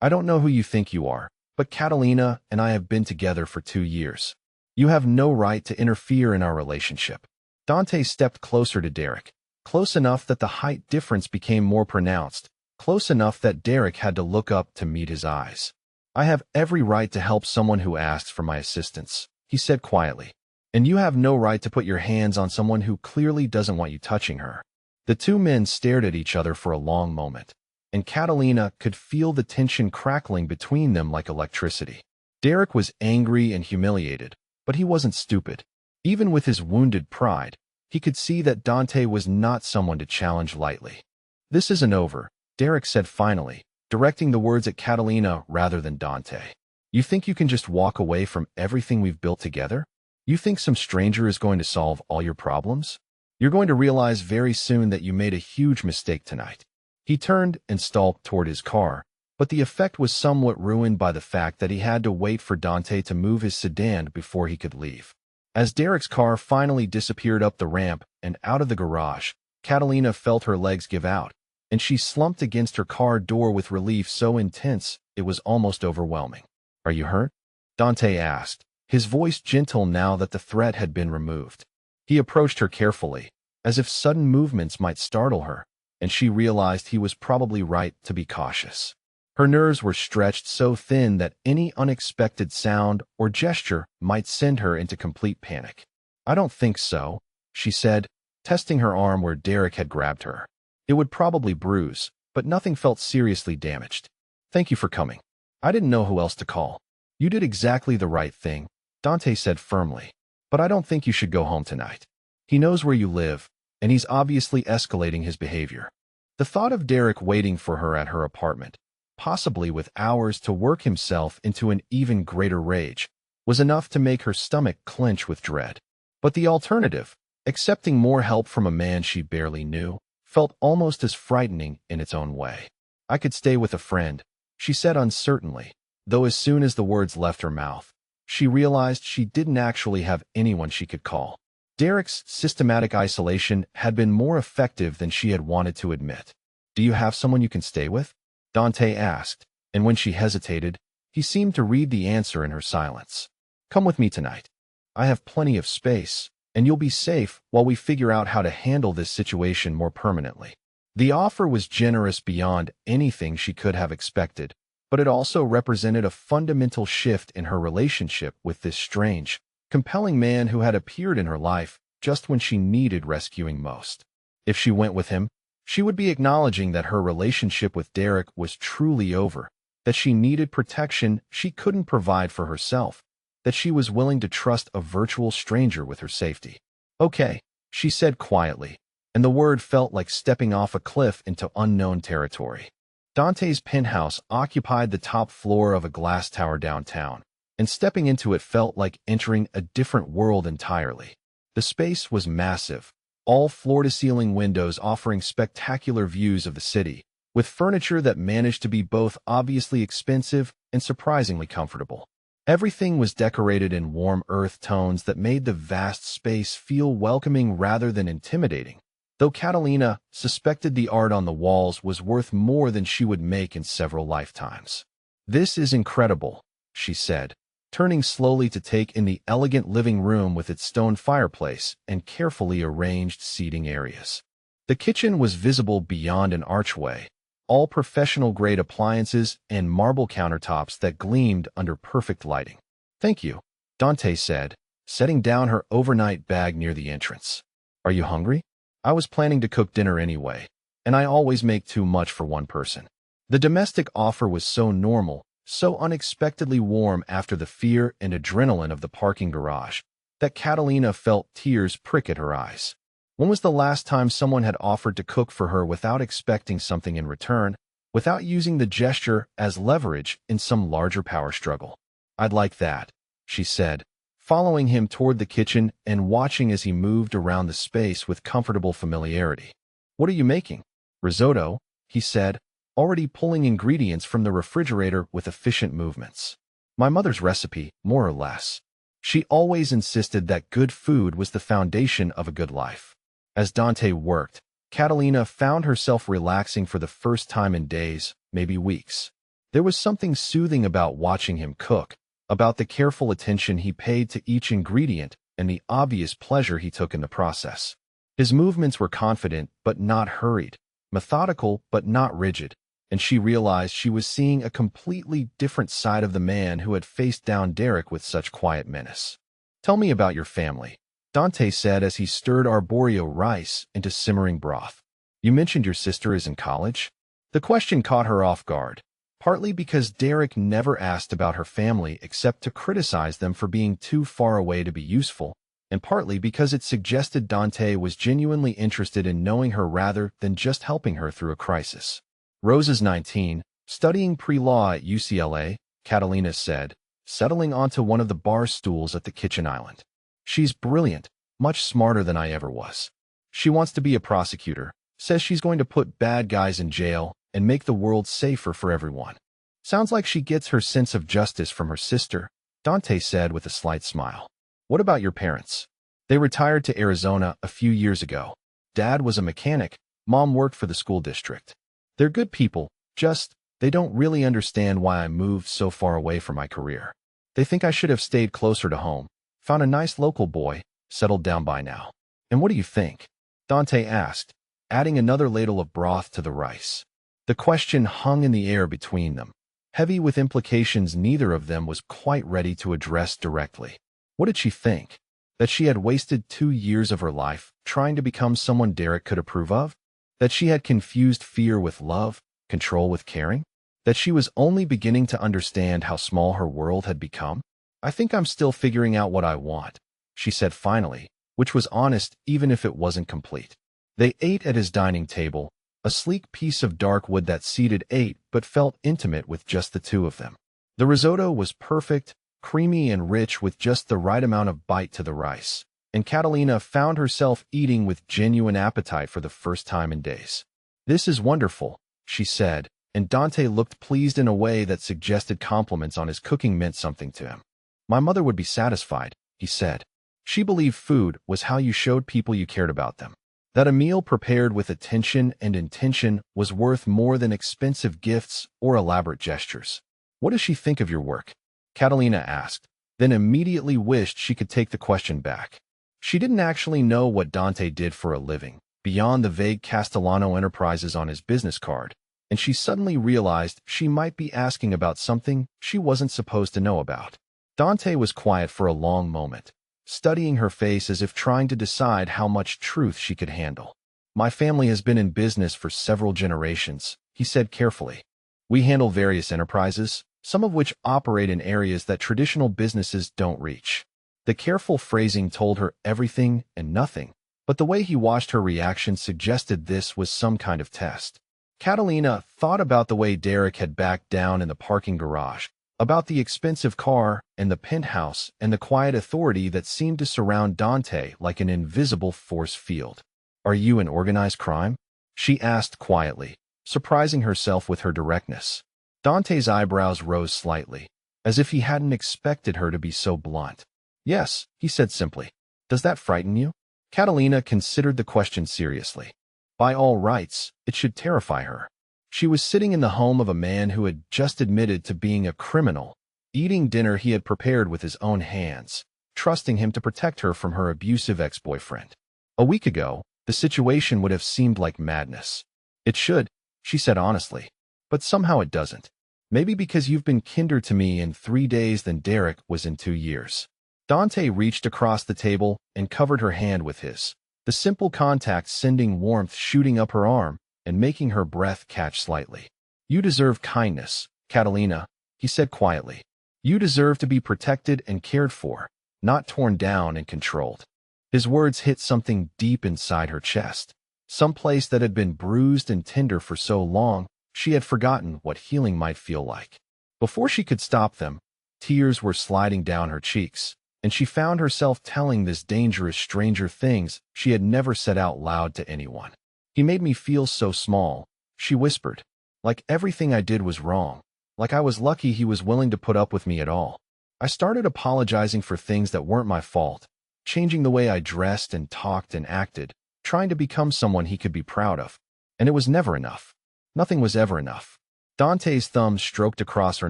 "I don't know who you think you are, but Catalina and I have been together for 2 years. You have no right to interfere in our relationship." Dante stepped closer to Derek, close enough that the height difference became more pronounced, close enough that Derek had to look up to meet his eyes. "I have every right to help someone who asks for my assistance," he said quietly. "And you have no right to put your hands on someone who clearly doesn't want you touching her." The two men stared at each other for a long moment, and Catalina could feel the tension crackling between them like electricity. Derek was angry and humiliated, but he wasn't stupid. Even with his wounded pride, he could see that Dante was not someone to challenge lightly. "This isn't over," Derek said finally, directing the words at Catalina rather than Dante. "You think you can just walk away from everything we've built together? You think some stranger is going to solve all your problems? You're going to realize very soon that you made a huge mistake tonight." He turned and stalked toward his car, but the effect was somewhat ruined by the fact that he had to wait for Dante to move his sedan before he could leave. As Derek's car finally disappeared up the ramp and out of the garage, Catalina felt her legs give out, and she slumped against her car door with relief so intense it was almost overwhelming. "Are you hurt?" Dante asked, his voice gentle now that the threat had been removed. He approached her carefully, as if sudden movements might startle her, and she realized he was probably right to be cautious. Her nerves were stretched so thin that any unexpected sound or gesture might send her into complete panic. "I don't think so," she said, testing her arm where Derek had grabbed her. "It would probably bruise, but nothing felt seriously damaged. Thank you for coming. I didn't know who else to call." "You did exactly the right thing," Dante said firmly, "but I don't think you should go home tonight. He knows where you live, and he's obviously escalating his behavior." The thought of Derek waiting for her at her apartment, possibly with hours to work himself into an even greater rage, was enough to make her stomach clench with dread. But the alternative, accepting more help from a man she barely knew, felt almost as frightening in its own way. I could stay with a friend, she said uncertainly, though as soon as the words left her mouth, she realized she didn't actually have anyone she could call. Derek's systematic isolation had been more effective than she had wanted to admit. Do you have someone you can stay with? Dante asked, and when she hesitated, he seemed to read the answer in her silence. Come with me tonight. I have plenty of space, and you'll be safe while we figure out how to handle this situation more permanently. The offer was generous beyond anything she could have expected, but it also represented a fundamental shift in her relationship with this strange, compelling man who had appeared in her life just when she needed rescuing most. If she went with him, she would be acknowledging that her relationship with Derek was truly over, that she needed protection she couldn't provide for herself, that she was willing to trust a virtual stranger with her safety. Okay, she said quietly, and the word felt like stepping off a cliff into unknown territory. Dante's penthouse occupied the top floor of a glass tower downtown, and stepping into it felt like entering a different world entirely. The space was massive, all floor-to-ceiling windows offering spectacular views of the city, with furniture that managed to be both obviously expensive and surprisingly comfortable. Everything was decorated in warm earth tones that made the vast space feel welcoming rather than intimidating, though Catalina suspected the art on the walls was worth more than she would make in several lifetimes. This is incredible, she said, turning slowly to take in the elegant living room with its stone fireplace and carefully arranged seating areas. The kitchen was visible beyond an archway, all professional-grade appliances and marble countertops that gleamed under perfect lighting. Thank you, Dante said, setting down her overnight bag near the entrance. Are you hungry? I was planning to cook dinner anyway, and I always make too much for one person. The domestic offer was so normal, so unexpectedly warm after the fear and adrenaline of the parking garage, that Catalina felt tears prick at her eyes. When was the last time someone had offered to cook for her without expecting something in return, without using the gesture as leverage in some larger power struggle? I'd like that, she said, following him toward the kitchen and watching as he moved around the space with comfortable familiarity. What are you making? Risotto, he said, already pulling ingredients from the refrigerator with efficient movements. My mother's recipe, more or less. She always insisted that good food was the foundation of a good life. As Dante worked, Catalina found herself relaxing for the first time in days, maybe weeks. There was something soothing about watching him cook, about the careful attention he paid to each ingredient and the obvious pleasure he took in the process. His movements were confident but not hurried, methodical but not rigid, and she realized she was seeing a completely different side of the man who had faced down Derek with such quiet menace. Tell me about your family, Dante said as he stirred arborio rice into simmering broth. You mentioned your sister is in college? The question caught her off guard, partly because Derek never asked about her family except to criticize them for being too far away to be useful, and partly because it suggested Dante was genuinely interested in knowing her rather than just helping her through a crisis. Rose is 19, studying pre-law at UCLA, Catalina said, settling onto one of the bar stools at the kitchen island. She's brilliant, much smarter than I ever was. She wants to be a prosecutor, says she's going to put bad guys in jail and make the world safer for everyone. Sounds like she gets her sense of justice from her sister, Dante said with a slight smile. What about your parents? They retired to Arizona a few years ago. Dad was a mechanic, Mom worked for the school district. They're good people, just, they don't really understand why I moved so far away from my career. They think I should have stayed closer to home, found a nice local boy, settled down by now. And what do you think? Dante asked, adding another ladle of broth to the rice. The question hung in the air between them, heavy with implications neither of them was quite ready to address directly. What did she think? That she had wasted 2 years of her life trying to become someone Derek could approve of? That she had confused fear with love, control with caring? That she was only beginning to understand how small her world had become? I think I'm still figuring out what I want, she said finally, which was honest even if it wasn't complete. They ate at his dining table, a sleek piece of dark wood that seated 8 but felt intimate with just the two of them. The risotto was perfect, creamy and rich with just the right amount of bite to the rice, and Catalina found herself eating with genuine appetite for the first time in days. "This is wonderful," she said, and Dante looked pleased in a way that suggested compliments on his cooking meant something to him. "My mother would be satisfied," he said. "She believed food was how you showed people you cared about them. That a meal prepared with attention and intention was worth more than expensive gifts or elaborate gestures." "What does she think of your work?" Catalina asked, then immediately wished she could take the question back. She didn't actually know what Dante did for a living, beyond the vague Castellano Enterprises on his business card, and she suddenly realized she might be asking about something she wasn't supposed to know about. Dante was quiet for a long moment, studying her face as if trying to decide how much truth she could handle. "My family has been in business for several generations," he said carefully. "We handle various enterprises, some of which operate in areas that traditional businesses don't reach." The careful phrasing told her everything and nothing, but the way he watched her reaction suggested this was some kind of test. Catalina thought about the way Derek had backed down in the parking garage, about the expensive car and the penthouse and the quiet authority that seemed to surround Dante like an invisible force field. "Are you in organized crime?" she asked quietly, surprising herself with her directness. Dante's eyebrows rose slightly, as if he hadn't expected her to be so blunt. "Yes," he said simply. "Does that frighten you?" Catalina considered the question seriously. By all rights, it should terrify her. She was sitting in the home of a man who had just admitted to being a criminal, eating dinner he had prepared with his own hands, trusting him to protect her from her abusive ex-boyfriend. A week ago, the situation would have seemed like madness. "It should," she said honestly, "but somehow it doesn't. Maybe because you've been kinder to me in 3 days than Derek was in 2 years." Dante reached across the table and covered her hand with his, the simple contact sending warmth shooting up her arm and making her breath catch slightly. "You deserve kindness, Catalina," he said quietly. "You deserve to be protected and cared for, not torn down and controlled." His words hit something deep inside her chest, some place that had been bruised and tender for so long she had forgotten what healing might feel like. Before she could stop them, tears were sliding down her cheeks, and she found herself telling this dangerous stranger things she had never said out loud to anyone. "He made me feel so small," she whispered. "Like everything I did was wrong. Like I was lucky he was willing to put up with me at all. I started apologizing for things that weren't my fault, changing the way I dressed and talked and acted, trying to become someone he could be proud of. And it was never enough. Nothing was ever enough." Dante's thumb stroked across her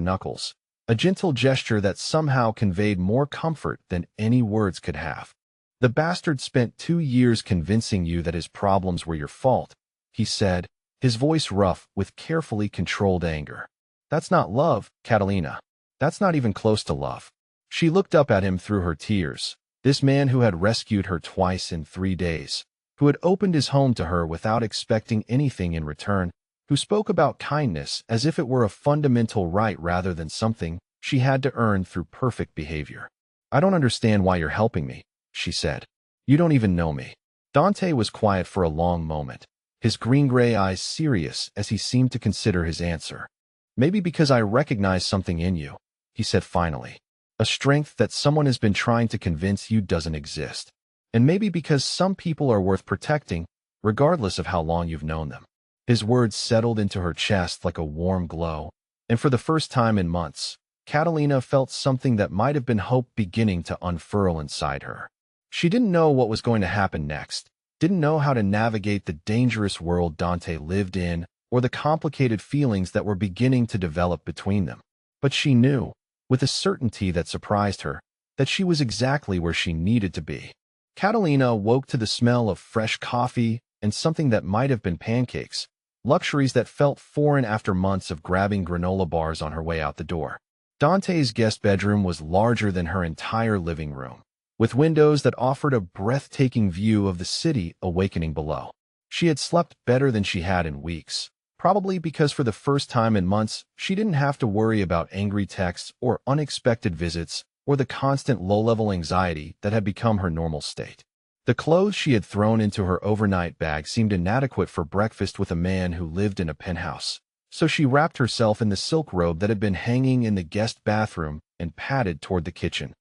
knuckles, a gentle gesture that somehow conveyed more comfort than any words could have. "The bastard spent 2 years convincing you that his problems were your fault," he said, his voice rough with carefully controlled anger. "That's not love, Catalina. That's not even close to love." She looked up at him through her tears, this man who had rescued her twice in 3 days, who had opened his home to her without expecting anything in return, who spoke about kindness as if it were a fundamental right rather than something she had to earn through perfect behavior. "I don't understand why you're helping me," she said. "You don't even know me." Dante was quiet for a long moment, his green-gray eyes serious as he seemed to consider his answer. "Maybe because I recognize something in you," he said finally. "A strength that someone has been trying to convince you doesn't exist. And maybe because some people are worth protecting, regardless of how long you've known them." His words settled into her chest like a warm glow, and for the first time in months, Catalina felt something that might have been hope beginning to unfurl inside her. She didn't know what was going to happen next, didn't know how to navigate the dangerous world Dante lived in or the complicated feelings that were beginning to develop between them. But she knew, with a certainty that surprised her, that she was exactly where she needed to be. Catalina woke to the smell of fresh coffee and something that might have been pancakes, luxuries that felt foreign after months of grabbing granola bars on her way out the door. Dante's guest bedroom was larger than her entire living room, with windows that offered a breathtaking view of the city awakening below. She had slept better than she had in weeks, probably because for the first time in months she didn't have to worry about angry texts or unexpected visits or the constant low-level anxiety that had become her normal state. The clothes she had thrown into her overnight bag seemed inadequate for breakfast with a man who lived in a penthouse, so she wrapped herself in the silk robe that had been hanging in the guest bathroom and padded toward the kitchen,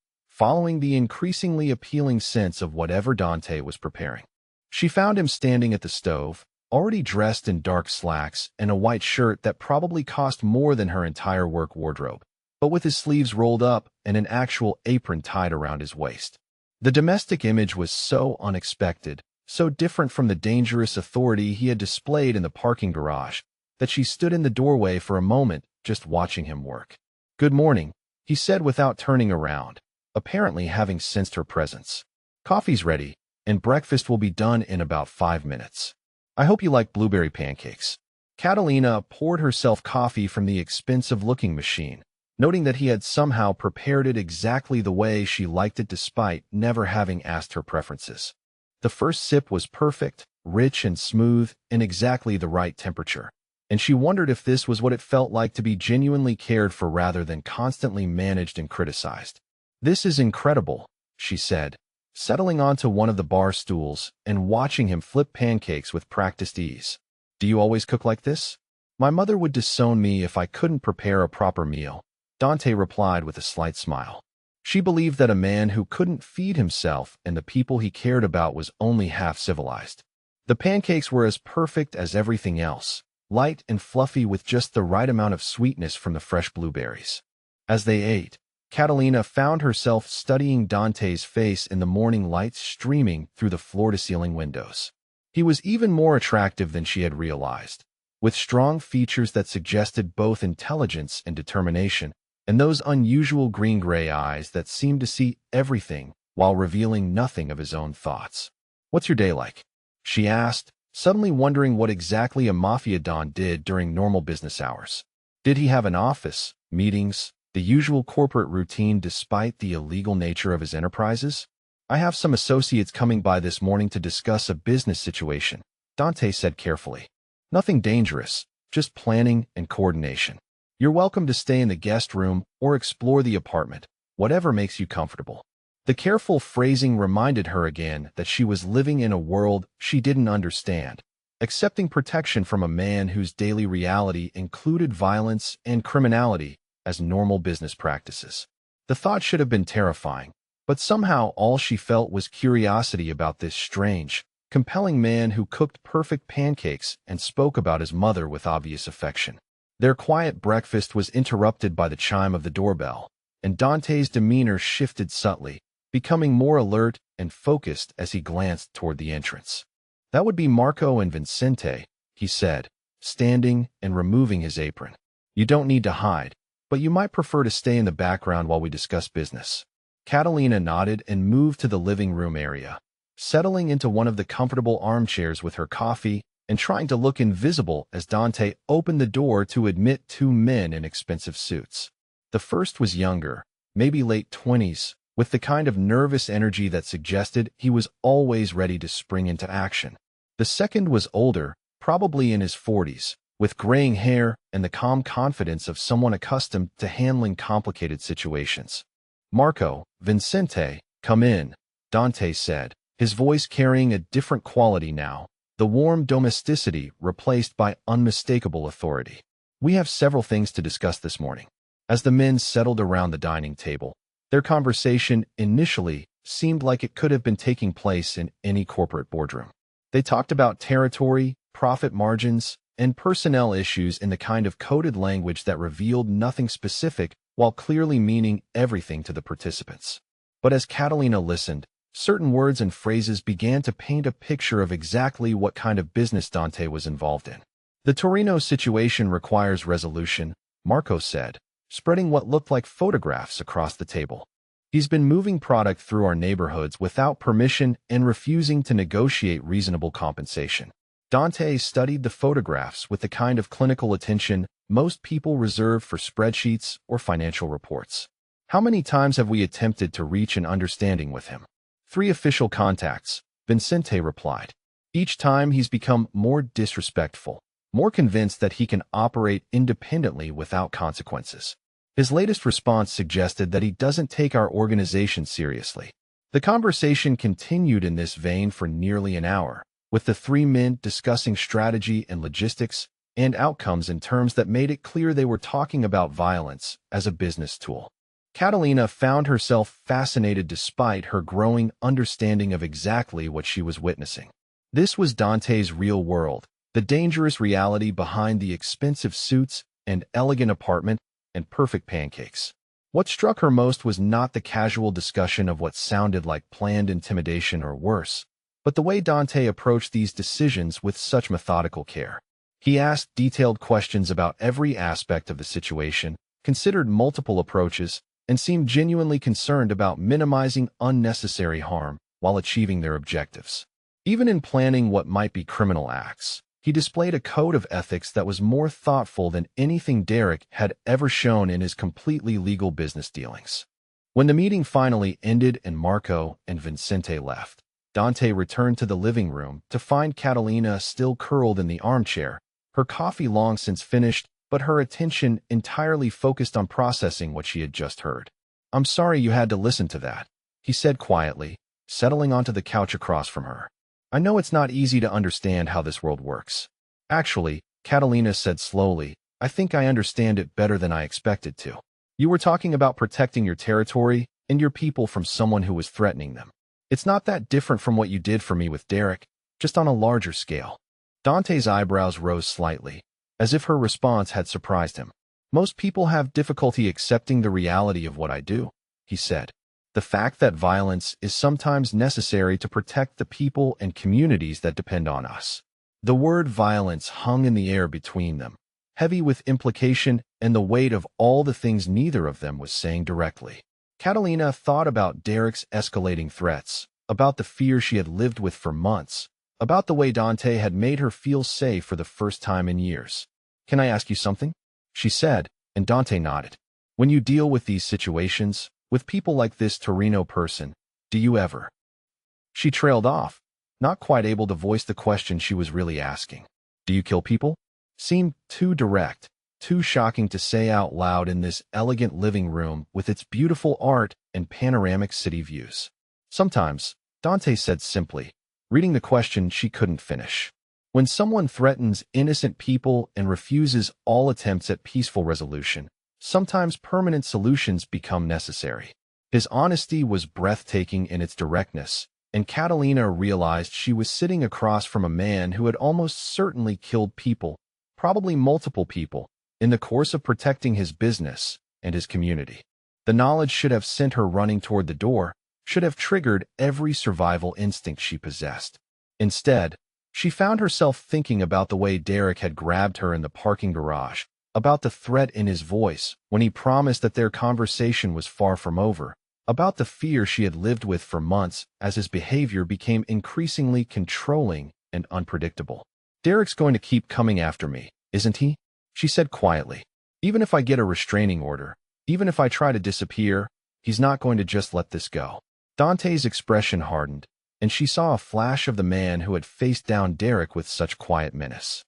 following the increasingly appealing scents of whatever Dante was preparing. She found him standing at the stove, already dressed in dark slacks and a white shirt that probably cost more than her entire work wardrobe, but with his sleeves rolled up and an actual apron tied around his waist. The domestic image was so unexpected, so different from the dangerous authority he had displayed in the parking garage, that she stood in the doorway for a moment just watching him work. "Good morning," he said without turning around, apparently having sensed her presence. "Coffee's ready, and breakfast will be done in about 5 minutes. I hope you like blueberry pancakes." Catalina poured herself coffee from the expensive-looking machine, noting that he had somehow prepared it exactly the way she liked it despite never having asked her preferences. The first sip was perfect, rich and smooth, in exactly the right temperature, and she wondered if this was what it felt like to be genuinely cared for rather than constantly managed and criticized. "This is incredible," she said, settling onto one of the bar stools and watching him flip pancakes with practiced ease. "Do you always cook like this?" "My mother would disown me if I couldn't prepare a proper meal," Dante replied with a slight smile. She believed that a man who couldn't feed himself and the people he cared about was only half civilized. The pancakes were as perfect as everything else, light and fluffy with just the right amount of sweetness from the fresh blueberries. As they ate, Catalina found herself studying Dante's face in the morning light streaming through the floor-to-ceiling windows. He was even more attractive than she had realized, with strong features that suggested both intelligence and determination, and those unusual green-gray eyes that seemed to see everything while revealing nothing of his own thoughts. "What's your day like?" she asked, suddenly wondering what exactly a Mafia Don did during normal business hours. Did he have an office, meetings, the usual corporate routine despite the illegal nature of his enterprises? "I have some associates coming by this morning to discuss a business situation," Dante said carefully. "Nothing dangerous, just planning and coordination. You're welcome to stay in the guest room or explore the apartment, whatever makes you comfortable." The careful phrasing reminded her again that she was living in a world she didn't understand, accepting protection from a man whose daily reality included violence and criminality as normal business practices. The thought should have been terrifying, but somehow all she felt was curiosity about this strange, compelling man who cooked perfect pancakes and spoke about his mother with obvious affection. Their quiet breakfast was interrupted by the chime of the doorbell, and Dante's demeanor shifted subtly, becoming more alert and focused as he glanced toward the entrance. "That would be Marco and Vincente," he said, standing and removing his apron. "You don't need to hide, but you might prefer to stay in the background while we discuss business." Catalina nodded and moved to the living room area, settling into one of the comfortable armchairs with her coffee and trying to look invisible as Dante opened the door to admit 2 men in expensive suits. The first was younger, maybe late 20s, with the kind of nervous energy that suggested he was always ready to spring into action. The second was older, probably in his 40s, with graying hair and the calm confidence of someone accustomed to handling complicated situations. "Marco, Vincente, come in," Dante said, his voice carrying a different quality now, the warm domesticity replaced by unmistakable authority. "We have several things to discuss this morning." As the men settled around the dining table, their conversation initially seemed like it could have been taking place in any corporate boardroom. They talked about territory, profit margins, and personnel issues in the kind of coded language that revealed nothing specific while clearly meaning everything to the participants. But as Catalina listened, certain words and phrases began to paint a picture of exactly what kind of business Dante was involved in. "The Torino situation requires resolution," Marco said, spreading what looked like photographs across the table. "He's been moving product through our neighborhoods without permission and refusing to negotiate reasonable compensation." Dante studied the photographs with the kind of clinical attention most people reserve for spreadsheets or financial reports. "How many times have we attempted to reach an understanding with him?" 3 official contacts, Vincente replied. "Each time he's become more disrespectful, more convinced that he can operate independently without consequences. His latest response suggested that he doesn't take our organization seriously." The conversation continued in this vein for nearly an hour, with the 3 men discussing strategy and logistics and outcomes in terms that made it clear they were talking about violence as a business tool. Catalina found herself fascinated despite her growing understanding of exactly what she was witnessing. This was Dante's real world, the dangerous reality behind the expensive suits and elegant apartment and perfect pancakes. What struck her most was not the casual discussion of what sounded like planned intimidation or worse, but the way Dante approached these decisions with such methodical care. He asked detailed questions about every aspect of the situation, considered multiple approaches, and seemed genuinely concerned about minimizing unnecessary harm while achieving their objectives. Even in planning what might be criminal acts, he displayed a code of ethics that was more thoughtful than anything Derek had ever shown in his completely legal business dealings. When the meeting finally ended and Marco and Vincente left, Dante returned to the living room to find Catalina still curled in the armchair, her coffee long since finished, but her attention entirely focused on processing what she had just heard. "I'm sorry you had to listen to that," he said quietly, settling onto the couch across from her. "I know it's not easy to understand how this world works." "Actually," Catalina said slowly, "I think I understand it better than I expected to. You were talking about protecting your territory and your people from someone who was threatening them. It's not that different from what you did for me with Derek, just on a larger scale." Dante's eyebrows rose slightly, as if her response had surprised him. "Most people have difficulty accepting the reality of what I do," he said. "The fact that violence is sometimes necessary to protect the people and communities that depend on us." The word violence hung in the air between them, heavy with implication and the weight of all the things neither of them was saying directly. Catalina thought about Derek's escalating threats, about the fear she had lived with for months, about the way Dante had made her feel safe for the first time in years. "Can I ask you something?" she said, and Dante nodded. "When you deal with these situations, with people like this Torino person, do you ever?" She trailed off, not quite able to voice the question she was really asking. "Do you kill people?" Seemed too direct, too shocking to say out loud in this elegant living room with its beautiful art and panoramic city views. "Sometimes," Dante said simply, reading the question she couldn't finish. "When someone threatens innocent people and refuses all attempts at peaceful resolution, sometimes permanent solutions become necessary." His honesty was breathtaking in its directness, and Catalina realized she was sitting across from a man who had almost certainly killed people, probably multiple people, in the course of protecting his business and his community. The knowledge should have sent her running toward the door, should have triggered every survival instinct she possessed. Instead, she found herself thinking about the way Derek had grabbed her in the parking garage, about the threat in his voice when he promised that their conversation was far from over, about the fear she had lived with for months as his behavior became increasingly controlling and unpredictable. "Derek's going to keep coming after me, isn't he?" she said quietly. "Even if I get a restraining order, even if I try to disappear, he's not going to just let this go." Dante's expression hardened, and she saw a flash of the man who had faced down Derek with such quiet menace.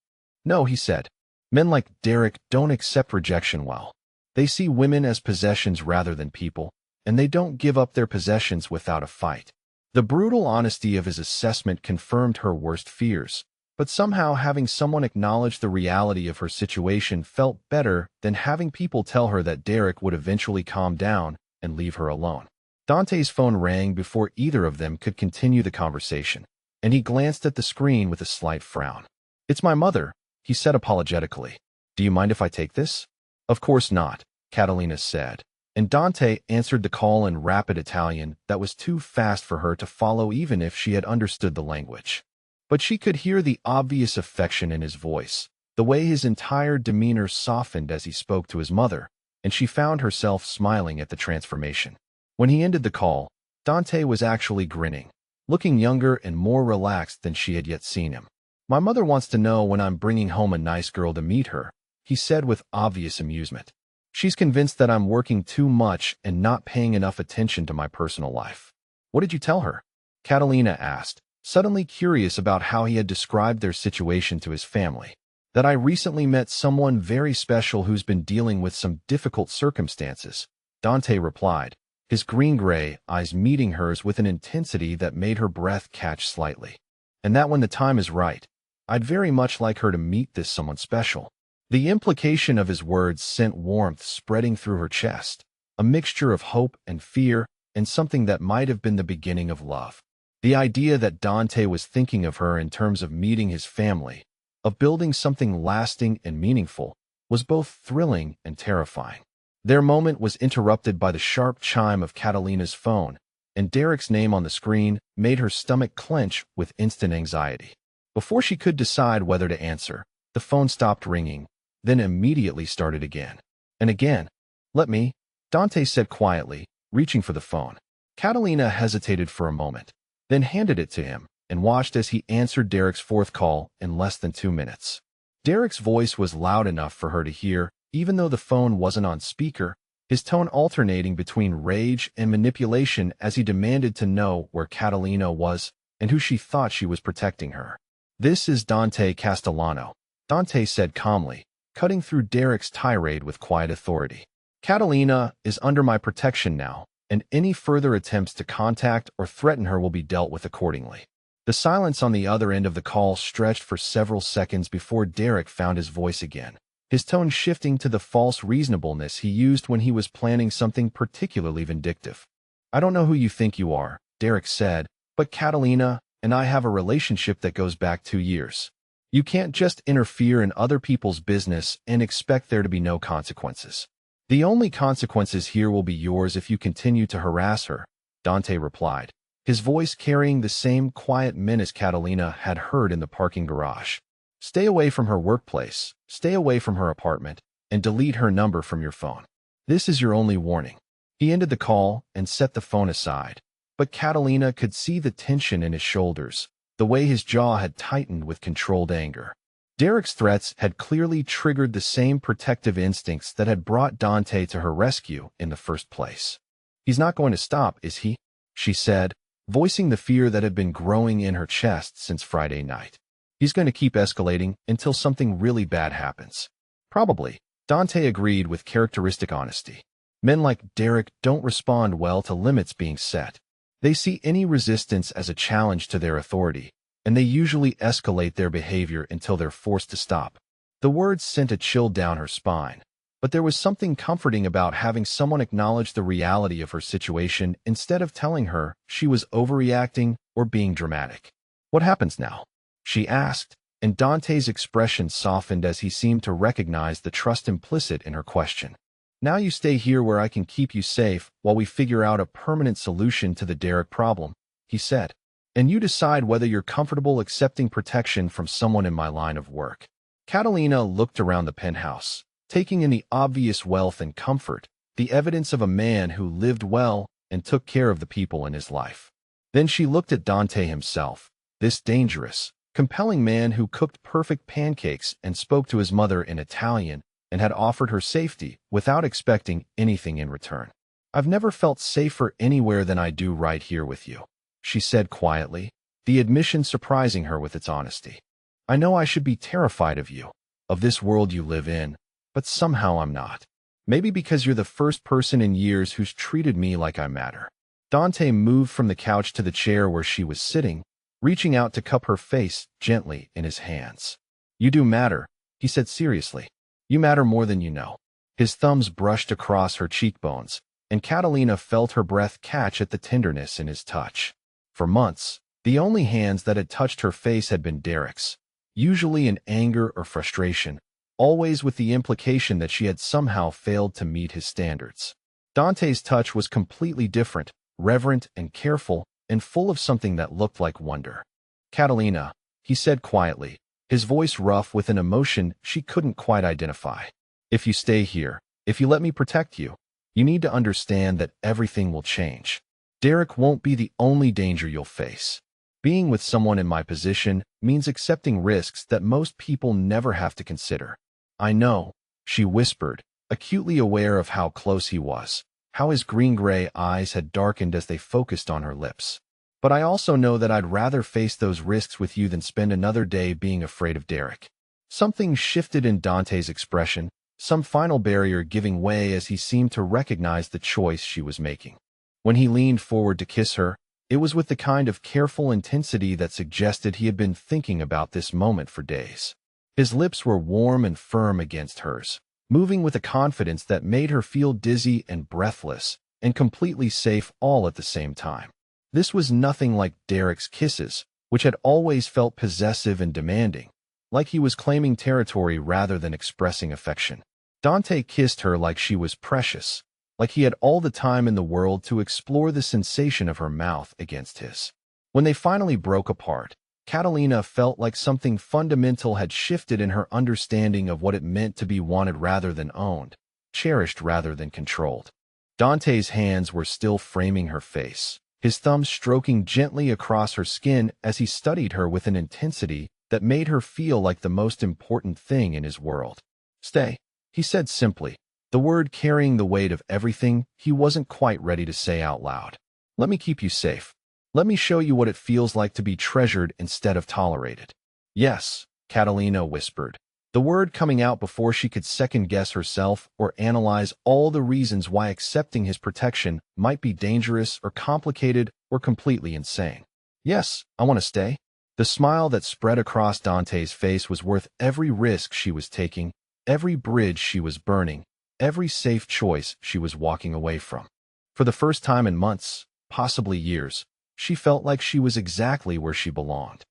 "No," he said. "Men like Derek don't accept rejection well. They see women as possessions rather than people, and they don't give up their possessions without a fight." The brutal honesty of his assessment confirmed her worst fears, but somehow having someone acknowledge the reality of her situation felt better than having people tell her that Derek would eventually calm down and leave her alone. Dante's phone rang before either of them could continue the conversation, and he glanced at the screen with a slight frown. "It's my mother," he said apologetically. "Do you mind if I take this?" "Of course not," Catalina said, and Dante answered the call in rapid Italian that was too fast for her to follow even if she had understood the language. But she could hear the obvious affection in his voice, the way his entire demeanor softened as he spoke to his mother, and she found herself smiling at the transformation. When he ended the call, Dante was actually grinning, looking younger and more relaxed than she had yet seen him. "My mother wants to know when I'm bringing home a nice girl to meet her," he said with obvious amusement. "She's convinced that I'm working too much and not paying enough attention to my personal life." "What did you tell her?" Catalina asked, suddenly curious about how he had described their situation to his family. "That I recently met someone very special who's been dealing with some difficult circumstances," Dante replied, his green-gray eyes meeting hers with an intensity that made her breath catch slightly. "And that when the time is right, I'd very much like her to meet this someone special." The implication of his words sent warmth spreading through her chest. a mixture of hope and fear, and something that might have been the beginning of love. The idea that Dante was thinking of her in terms of meeting his family, of building something lasting and meaningful, was both thrilling and terrifying. Their moment was interrupted by the sharp chime of Catalina's phone, and Derek's name on the screen made her stomach clench with instant anxiety. Before she could decide whether to answer, the phone stopped ringing, then immediately started again. And again. "Let me," Dante said quietly, reaching for the phone. Catalina hesitated for a moment, then handed it to him, and watched as he answered Derek's fourth call in less than 2 minutes. Derek's voice was loud enough for her to hear, even though the phone wasn't on speaker, his tone alternating between rage and manipulation as he demanded to know where Catalina was and who she thought she was protecting her. "This is Dante Castellano," Dante said calmly, cutting through Derek's tirade with quiet authority. "Catalina is under my protection now, and any further attempts to contact or threaten her will be dealt with accordingly." The silence on the other end of the call stretched for several seconds before Derek found his voice again, his tone shifting to the false reasonableness he used when he was planning something particularly vindictive. "I don't know who you think you are," Derek said, "but Catalina and I have a relationship that goes back 2 years. You can't just interfere in other people's business and expect there to be no consequences. The only consequences here will be yours if you continue to harass her," Dante replied, his voice carrying the same quiet menace Catalina had heard in the parking garage. "Stay away from her workplace, stay away from her apartment, and delete her number from your phone. This is your only warning." He ended the call and set the phone aside, but Catalina could see the tension in his shoulders, the way his jaw had tightened with controlled anger. Derek's threats had clearly triggered the same protective instincts that had brought Dante to her rescue in the first place. "He's not going to stop, is he?" she said, voicing the fear that had been growing in her chest since Friday night. "He's going to keep escalating until something really bad happens." "Probably," Dante agreed with characteristic honesty. Men like Derek don't respond well to limits being set. They see any resistance as a challenge to their authority, and they usually escalate their behavior until they're forced to stop. The words sent a chill down her spine, but there was something comforting about having someone acknowledge the reality of her situation instead of telling her she was overreacting or being dramatic. "What happens now?" she asked, and Dante's expression softened as he seemed to recognize the trust implicit in her question. "Now you stay here where I can keep you safe while we figure out a permanent solution to the Derek problem," he said. "And you decide whether you're comfortable accepting protection from someone in my line of work." Catalina looked around the penthouse, taking in the obvious wealth and comfort, the evidence of a man who lived well and took care of the people in his life. Then she looked at Dante himself, this dangerous, compelling man who cooked perfect pancakes and spoke to his mother in Italian and had offered her safety without expecting anything in return. "I've never felt safer anywhere than I do right here with you," she said quietly, the admission surprising her with its honesty. "I know I should be terrified of you, of this world you live in, but somehow I'm not. Maybe because you're the first person in years who's treated me like I matter." Dante moved from the couch to the chair where she was sitting, reaching out to cup her face gently in his hands. "You do matter," he said seriously. "You matter more than you know." His thumbs brushed across her cheekbones, and Catalina felt her breath catch at the tenderness in his touch. For months, the only hands that had touched her face had been Derek's, usually in anger or frustration, always with the implication that she had somehow failed to meet his standards. Dante's touch was completely different, reverent and careful, and full of something that looked like wonder. "Catalina," he said quietly, his voice rough with an emotion she couldn't quite identify. "If you stay here, if you let me protect you, you need to understand that everything will change. Derek won't be the only danger you'll face. Being with someone in my position means accepting risks that most people never have to consider." "I know," she whispered, acutely aware of how close he was, how his green-gray eyes had darkened as they focused on her lips. "But I also know that I'd rather face those risks with you than spend another day being afraid of Derek." Something shifted in Dante's expression, some final barrier giving way as he seemed to recognize the choice she was making. When he leaned forward to kiss her, it was with the kind of careful intensity that suggested he had been thinking about this moment for days. His lips were warm and firm against hers, moving with a confidence that made her feel dizzy and breathless, and completely safe all at the same time. This was nothing like Derek's kisses, which had always felt possessive and demanding, like he was claiming territory rather than expressing affection. Dante kissed her like she was precious, like he had all the time in the world to explore the sensation of her mouth against his. When they finally broke apart, Catalina felt like something fundamental had shifted in her understanding of what it meant to be wanted rather than owned, cherished rather than controlled. Dante's hands were still framing her face, his thumbs stroking gently across her skin as he studied her with an intensity that made her feel like the most important thing in his world. "Stay," he said simply, the word carrying the weight of everything he wasn't quite ready to say out loud. "Let me keep you safe. Let me show you what it feels like to be treasured instead of tolerated." "Yes," Catalina whispered, the word coming out before she could second-guess herself or analyze all the reasons why accepting his protection might be dangerous or complicated or completely insane. "Yes, I want to stay." The smile that spread across Dante's face was worth every risk she was taking, every bridge she was burning, every safe choice she was walking away from. For the first time in months, possibly years, she felt like she was exactly where she belonged.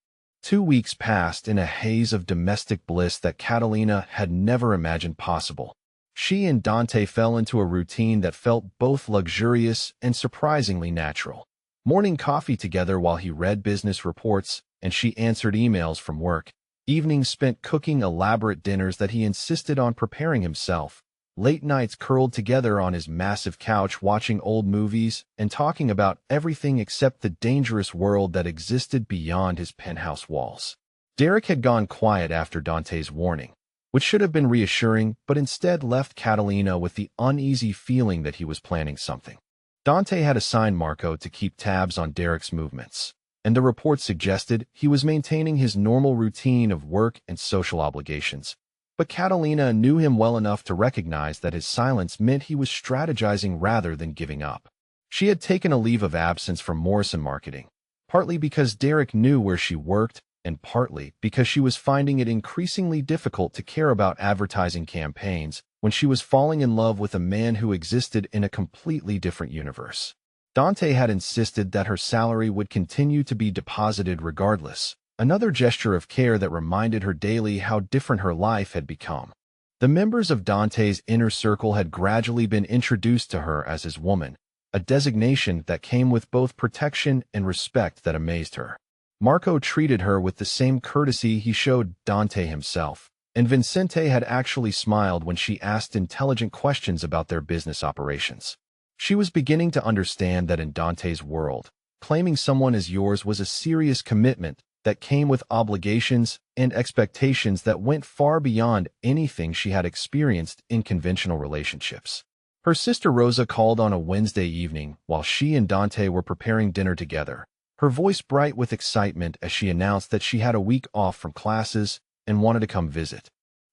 2 weeks passed in a haze of domestic bliss that Catalina had never imagined possible. She and Dante fell into a routine that felt both luxurious and surprisingly natural. Morning coffee together while he read business reports and she answered emails from work. Evenings spent cooking elaborate dinners that he insisted on preparing himself. Late nights curled together on his massive couch watching old movies and talking about everything except the dangerous world that existed beyond his penthouse walls. Derek had gone quiet after Dante's warning, which should have been reassuring, but instead left Catalina with the uneasy feeling that he was planning something. Dante had assigned Marco to keep tabs on Derek's movements, and the report suggested he was maintaining his normal routine of work and social obligations. But Catalina knew him well enough to recognize that his silence meant he was strategizing rather than giving up. She had taken a leave of absence from Morrison Marketing, partly because Derek knew where she worked, and partly because she was finding it increasingly difficult to care about advertising campaigns when she was falling in love with a man who existed in a completely different universe. Dante had insisted that her salary would continue to be deposited regardless, another gesture of care that reminded her daily how different her life had become. The members of Dante's inner circle had gradually been introduced to her as his woman, a designation that came with both protection and respect that amazed her. Marco treated her with the same courtesy he showed Dante himself, and Vincente had actually smiled when she asked intelligent questions about their business operations. She was beginning to understand that in Dante's world, claiming someone as yours was a serious commitment that came with obligations and expectations that went far beyond anything she had experienced in conventional relationships. Her sister Rosa called on a Wednesday evening while she and Dante were preparing dinner together, her voice bright with excitement as she announced that she had a week off from classes and wanted to come visit.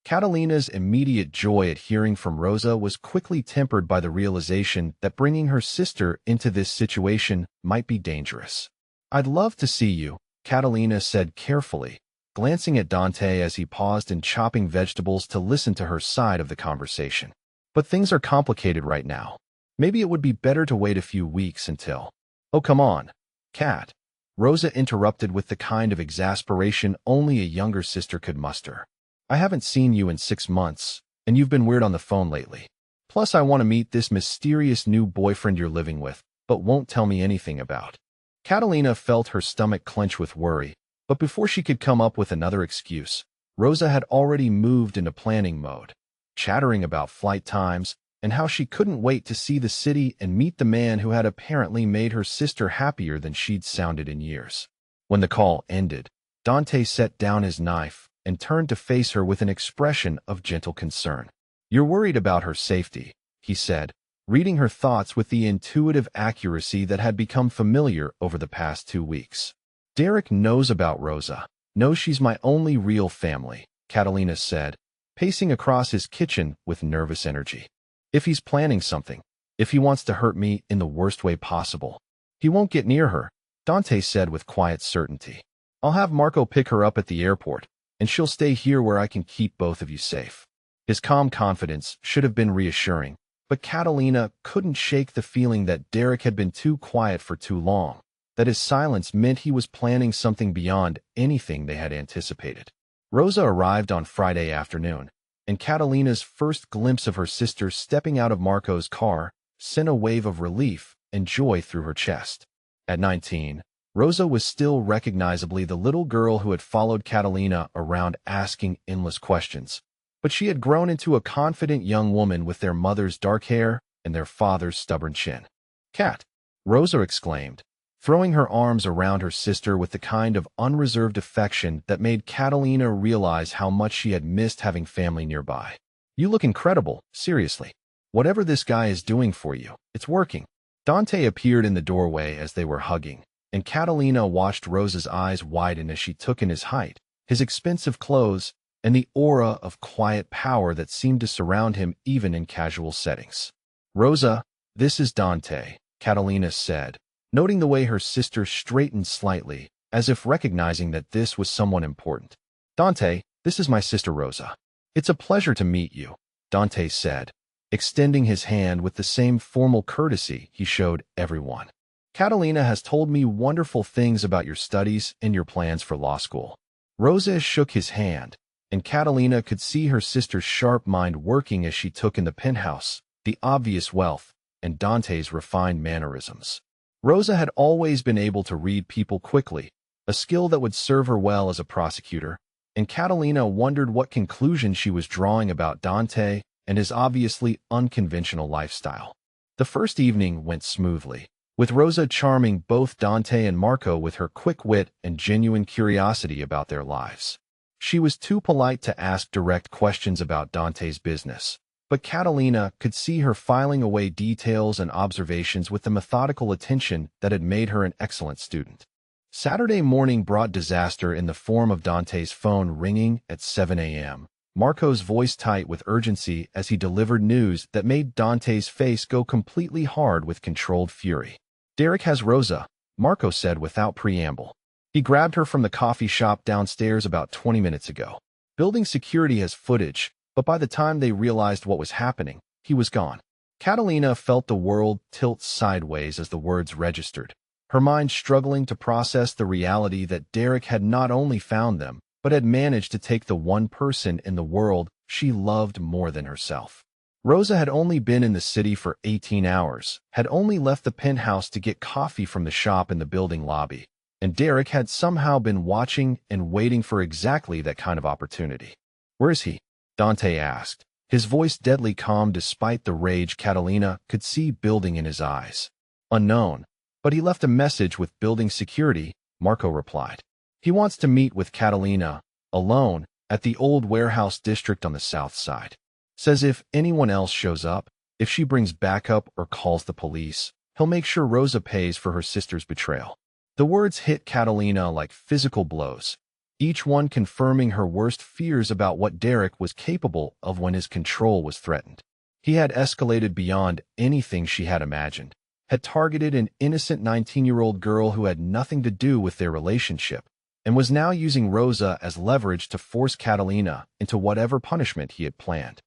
Catalina's immediate joy at hearing from Rosa was quickly tempered by the realization that bringing her sister into this situation might be dangerous. "I'd love to see you," Catalina said carefully, glancing at Dante as he paused in chopping vegetables to listen to her side of the conversation. "But things are complicated right now. Maybe it would be better to wait a few weeks until—" "Oh, come on, Cat," Rosa interrupted with the kind of exasperation only a younger sister could muster. "I haven't seen you in 6 months, and you've been weird on the phone lately. Plus, I want to meet this mysterious new boyfriend you're living with, but won't tell me anything about." Catalina felt her stomach clench with worry, but before she could come up with another excuse, Rosa had already moved into planning mode, chattering about flight times and how she couldn't wait to see the city and meet the man who had apparently made her sister happier than she'd sounded in years. When the call ended, Dante set down his knife and turned to face her with an expression of gentle concern. "You're worried about her safety," he said, reading her thoughts with the intuitive accuracy that had become familiar over the past 2 weeks. "Derek knows about Rosa, knows she's my only real family," Catalina said, pacing across his kitchen with nervous energy. "If he's planning something, if he wants to hurt me in the worst way possible, he won't get near her," Dante said with quiet certainty. "I'll have Marco pick her up at the airport, and she'll stay here where I can keep both of you safe." His calm confidence should have been reassuring, but Catalina couldn't shake the feeling that Derek had been too quiet for too long, that his silence meant he was planning something beyond anything they had anticipated. Rosa arrived on Friday afternoon, and Catalina's first glimpse of her sister stepping out of Marco's car sent a wave of relief and joy through her chest. At 19, Rosa was still recognizably the little girl who had followed Catalina around asking endless questions, but she had grown into a confident young woman with their mother's dark hair and their father's stubborn chin. "Cat!" Rosa exclaimed, throwing her arms around her sister with the kind of unreserved affection that made Catalina realize how much she had missed having family nearby. "You look incredible, seriously. Whatever this guy is doing for you, it's working." Dante appeared in the doorway as they were hugging, and Catalina watched Rosa's eyes widen as she took in his height, his expensive clothes, and the aura of quiet power that seemed to surround him even in casual settings. "Rosa, this is Dante," Catalina said, noting the way her sister straightened slightly, as if recognizing that this was someone important. "Dante, this is my sister Rosa. It's a pleasure to meet you," Dante said, extending his hand with the same formal courtesy he showed everyone. "Catalina has told me wonderful things about your studies and your plans for law school." Rosa shook his hand, and Catalina could see her sister's sharp mind working as she took in the penthouse, the obvious wealth, and Dante's refined mannerisms. Rosa had always been able to read people quickly, a skill that would serve her well as a prosecutor, and Catalina wondered what conclusion she was drawing about Dante and his obviously unconventional lifestyle. The first evening went smoothly, with Rosa charming both Dante and Marco with her quick wit and genuine curiosity about their lives. She was too polite to ask direct questions about Dante's business, but Catalina could see her filing away details and observations with the methodical attention that had made her an excellent student. Saturday morning brought disaster in the form of Dante's phone ringing at 7 a.m., Marco's voice tight with urgency as he delivered news that made Dante's face go completely hard with controlled fury. "Derek has Rosa," Marco said without preamble. "He grabbed her from the coffee shop downstairs about 20 minutes ago. Building security has footage, but by the time they realized what was happening, he was gone." Catalina felt the world tilt sideways as the words registered, her mind struggling to process the reality that Derek had not only found them, but had managed to take the one person in the world she loved more than herself. Rosa had only been in the city for 18 hours, had only left the penthouse to get coffee from the shop in the building lobby, and Derek had somehow been watching and waiting for exactly that kind of opportunity. "Where is he?" Dante asked, his voice deadly calm despite the rage Catalina could see building in his eyes. "Unknown, but he left a message with building security," Marco replied. "He wants to meet with Catalina, alone, at the old warehouse district on the south side. Says if anyone else shows up, if she brings backup or calls the police, he'll make sure Rosa pays for her sister's betrayal." The words hit Catalina like physical blows, each one confirming her worst fears about what Derek was capable of when his control was threatened. He had escalated beyond anything she had imagined, had targeted an innocent 19-year-old girl who had nothing to do with their relationship, and was now using Rosa as leverage to force Catalina into whatever punishment he had planned.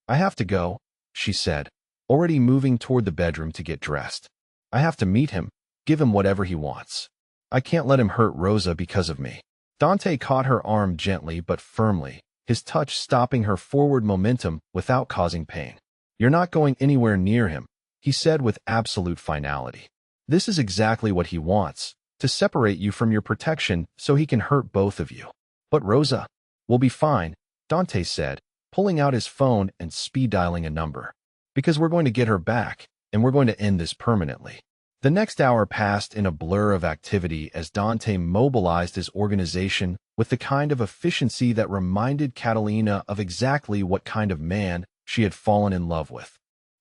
"I have to go," she said, already moving toward the bedroom to get dressed. "I have to meet him, give him whatever he wants. I can't let him hurt Rosa because of me." Dante caught her arm gently but firmly, his touch stopping her forward momentum without causing pain. "You're not going anywhere near him," he said with absolute finality. "This is exactly what he wants, to separate you from your protection so he can hurt both of you." "But Rosa, we'll be fine," Dante said, pulling out his phone and speed-dialing a number. "Because we're going to get her back, and we're going to end this permanently." The next hour passed in a blur of activity as Dante mobilized his organization with the kind of efficiency that reminded Catalina of exactly what kind of man she had fallen in love with.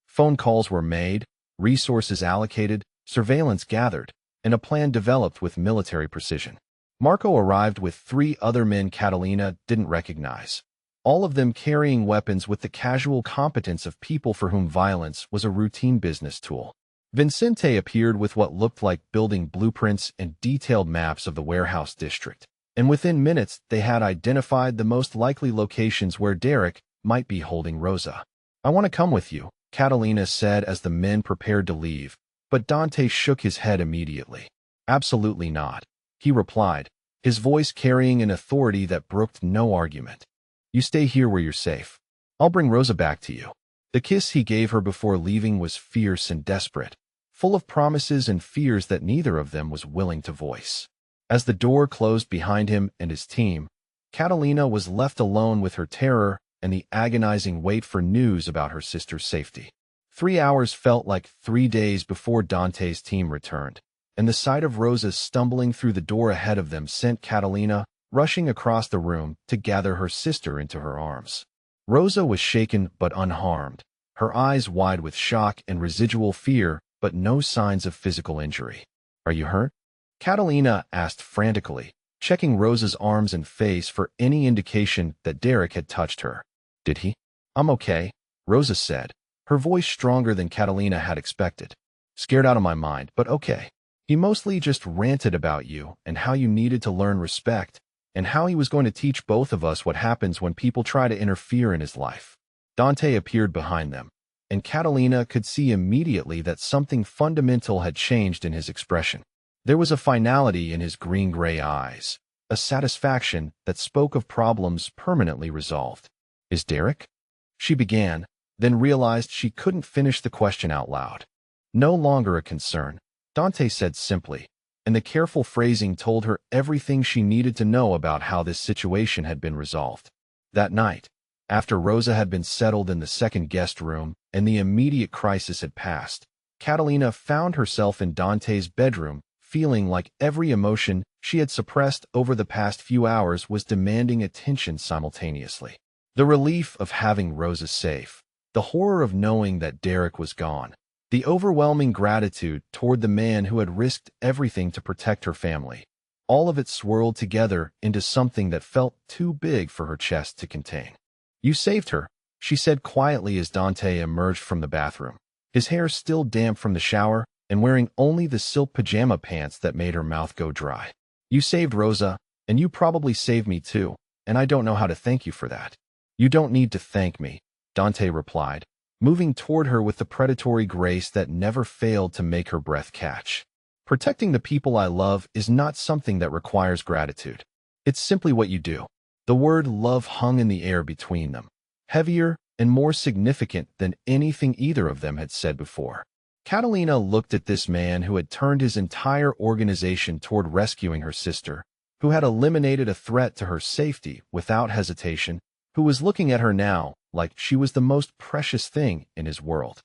Phone calls were made, resources allocated, surveillance gathered, and a plan developed with military precision. Marco arrived with 3 other men Catalina didn't recognize, all of them carrying weapons with the casual competence of people for whom violence was a routine business tool. Vincente appeared with what looked like building blueprints and detailed maps of the warehouse district, and within minutes they had identified the most likely locations where Derek might be holding Rosa. "I want to come with you," Catalina said as the men prepared to leave, but Dante shook his head immediately. "Absolutely not," he replied, his voice carrying an authority that brooked no argument. "You stay here where you're safe. I'll bring Rosa back to you." The kiss he gave her before leaving was fierce and desperate, full of promises and fears that neither of them was willing to voice. As the door closed behind him and his team, Catalina was left alone with her terror and the agonizing wait for news about her sister's safety. 3 hours felt like 3 days before Dante's team returned, and the sight of Rosa stumbling through the door ahead of them sent Catalina rushing across the room to gather her sister into her arms. Rosa was shaken but unharmed, her eyes wide with shock and residual fear, but no signs of physical injury. "Are you hurt?" Catalina asked frantically, checking Rosa's arms and face for any indication that Derek had touched her. "Did he?" "I'm okay," Rosa said, her voice stronger than Catalina had expected. "Scared out of my mind, but okay. He mostly just ranted about you and how you needed to learn respect, and how he was going to teach both of us what happens when people try to interfere in his life." Dante appeared behind them, and Catalina could see immediately that something fundamental had changed in his expression. There was a finality in his green-gray eyes, a satisfaction that spoke of problems permanently resolved. "Is Derek?" she began, then realized she couldn't finish the question out loud. "No longer a concern," Dante said simply, and the careful phrasing told her everything she needed to know about how this situation had been resolved. That night, after Rosa had been settled in the second guest room and the immediate crisis had passed, Catalina found herself in Dante's bedroom, feeling like every emotion she had suppressed over the past few hours was demanding attention simultaneously. The relief of having Rosa safe, the horror of knowing that Derek was gone, the overwhelming gratitude toward the man who had risked everything to protect her family. All of it swirled together into something that felt too big for her chest to contain. "You saved her," she said quietly as Dante emerged from the bathroom, his hair still damp from the shower and wearing only the silk pajama pants that made her mouth go dry. "You saved Rosa, and you probably saved me too, and I don't know how to thank you for that." "You don't need to thank me," Dante replied, moving toward her with the predatory grace that never failed to make her breath catch. "Protecting the people I love is not something that requires gratitude. It's simply what you do." The word love hung in the air between them, heavier and more significant than anything either of them had said before. Catalina looked at this man who had turned his entire organization toward rescuing her sister, who had eliminated a threat to her safety without hesitation, who was looking at her now like she was the most precious thing in his world.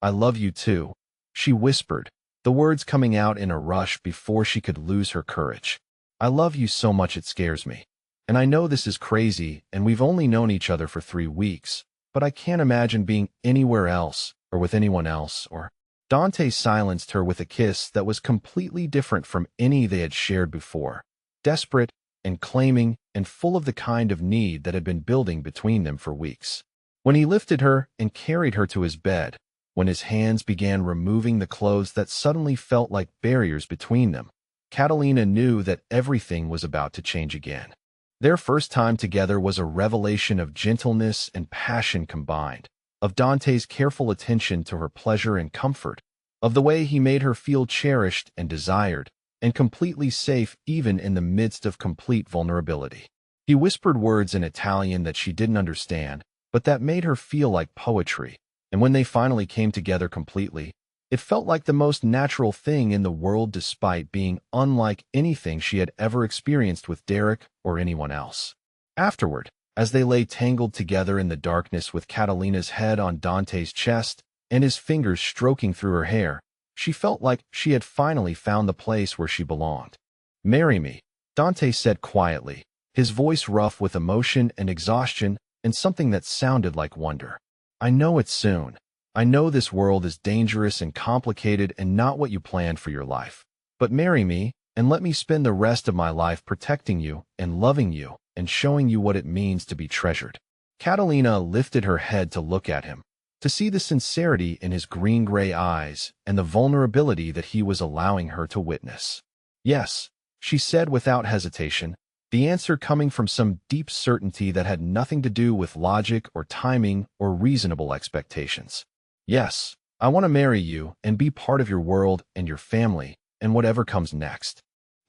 "I love you too," she whispered, the words coming out in a rush before she could lose her courage. "I love you so much it scares me. And I know this is crazy and we've only known each other for 3 weeks, but I can't imagine being anywhere else or with anyone else or—" Dante silenced her with a kiss that was completely different from any they had shared before, desperate and claiming and full of the kind of need that had been building between them for weeks. When he lifted her and carried her to his bed, when his hands began removing the clothes that suddenly felt like barriers between them, Catalina knew that everything was about to change again. Their first time together was a revelation of gentleness and passion combined, of Dante's careful attention to her pleasure and comfort, of the way he made her feel cherished and desired, and completely safe even in the midst of complete vulnerability. He whispered words in Italian that she didn't understand, but that made her feel like poetry, and when they finally came together completely, it felt like the most natural thing in the world despite being unlike anything she had ever experienced with Derek or anyone else. Afterward, as they lay tangled together in the darkness with Catalina's head on Dante's chest and his fingers stroking through her hair, she felt like she had finally found the place where she belonged. "Marry me," Dante said quietly, his voice rough with emotion and exhaustion and something that sounded like wonder. "I know it's soon. I know this world is dangerous and complicated and not what you planned for your life. But marry me and let me spend the rest of my life protecting you and loving you and showing you what it means to be treasured." Catalina lifted her head to look at him, to see the sincerity in his green-gray eyes and the vulnerability that he was allowing her to witness. "Yes," she said without hesitation, the answer coming from some deep certainty that had nothing to do with logic or timing or reasonable expectations. Yes, I want to marry you and be part of your world and your family and whatever comes next.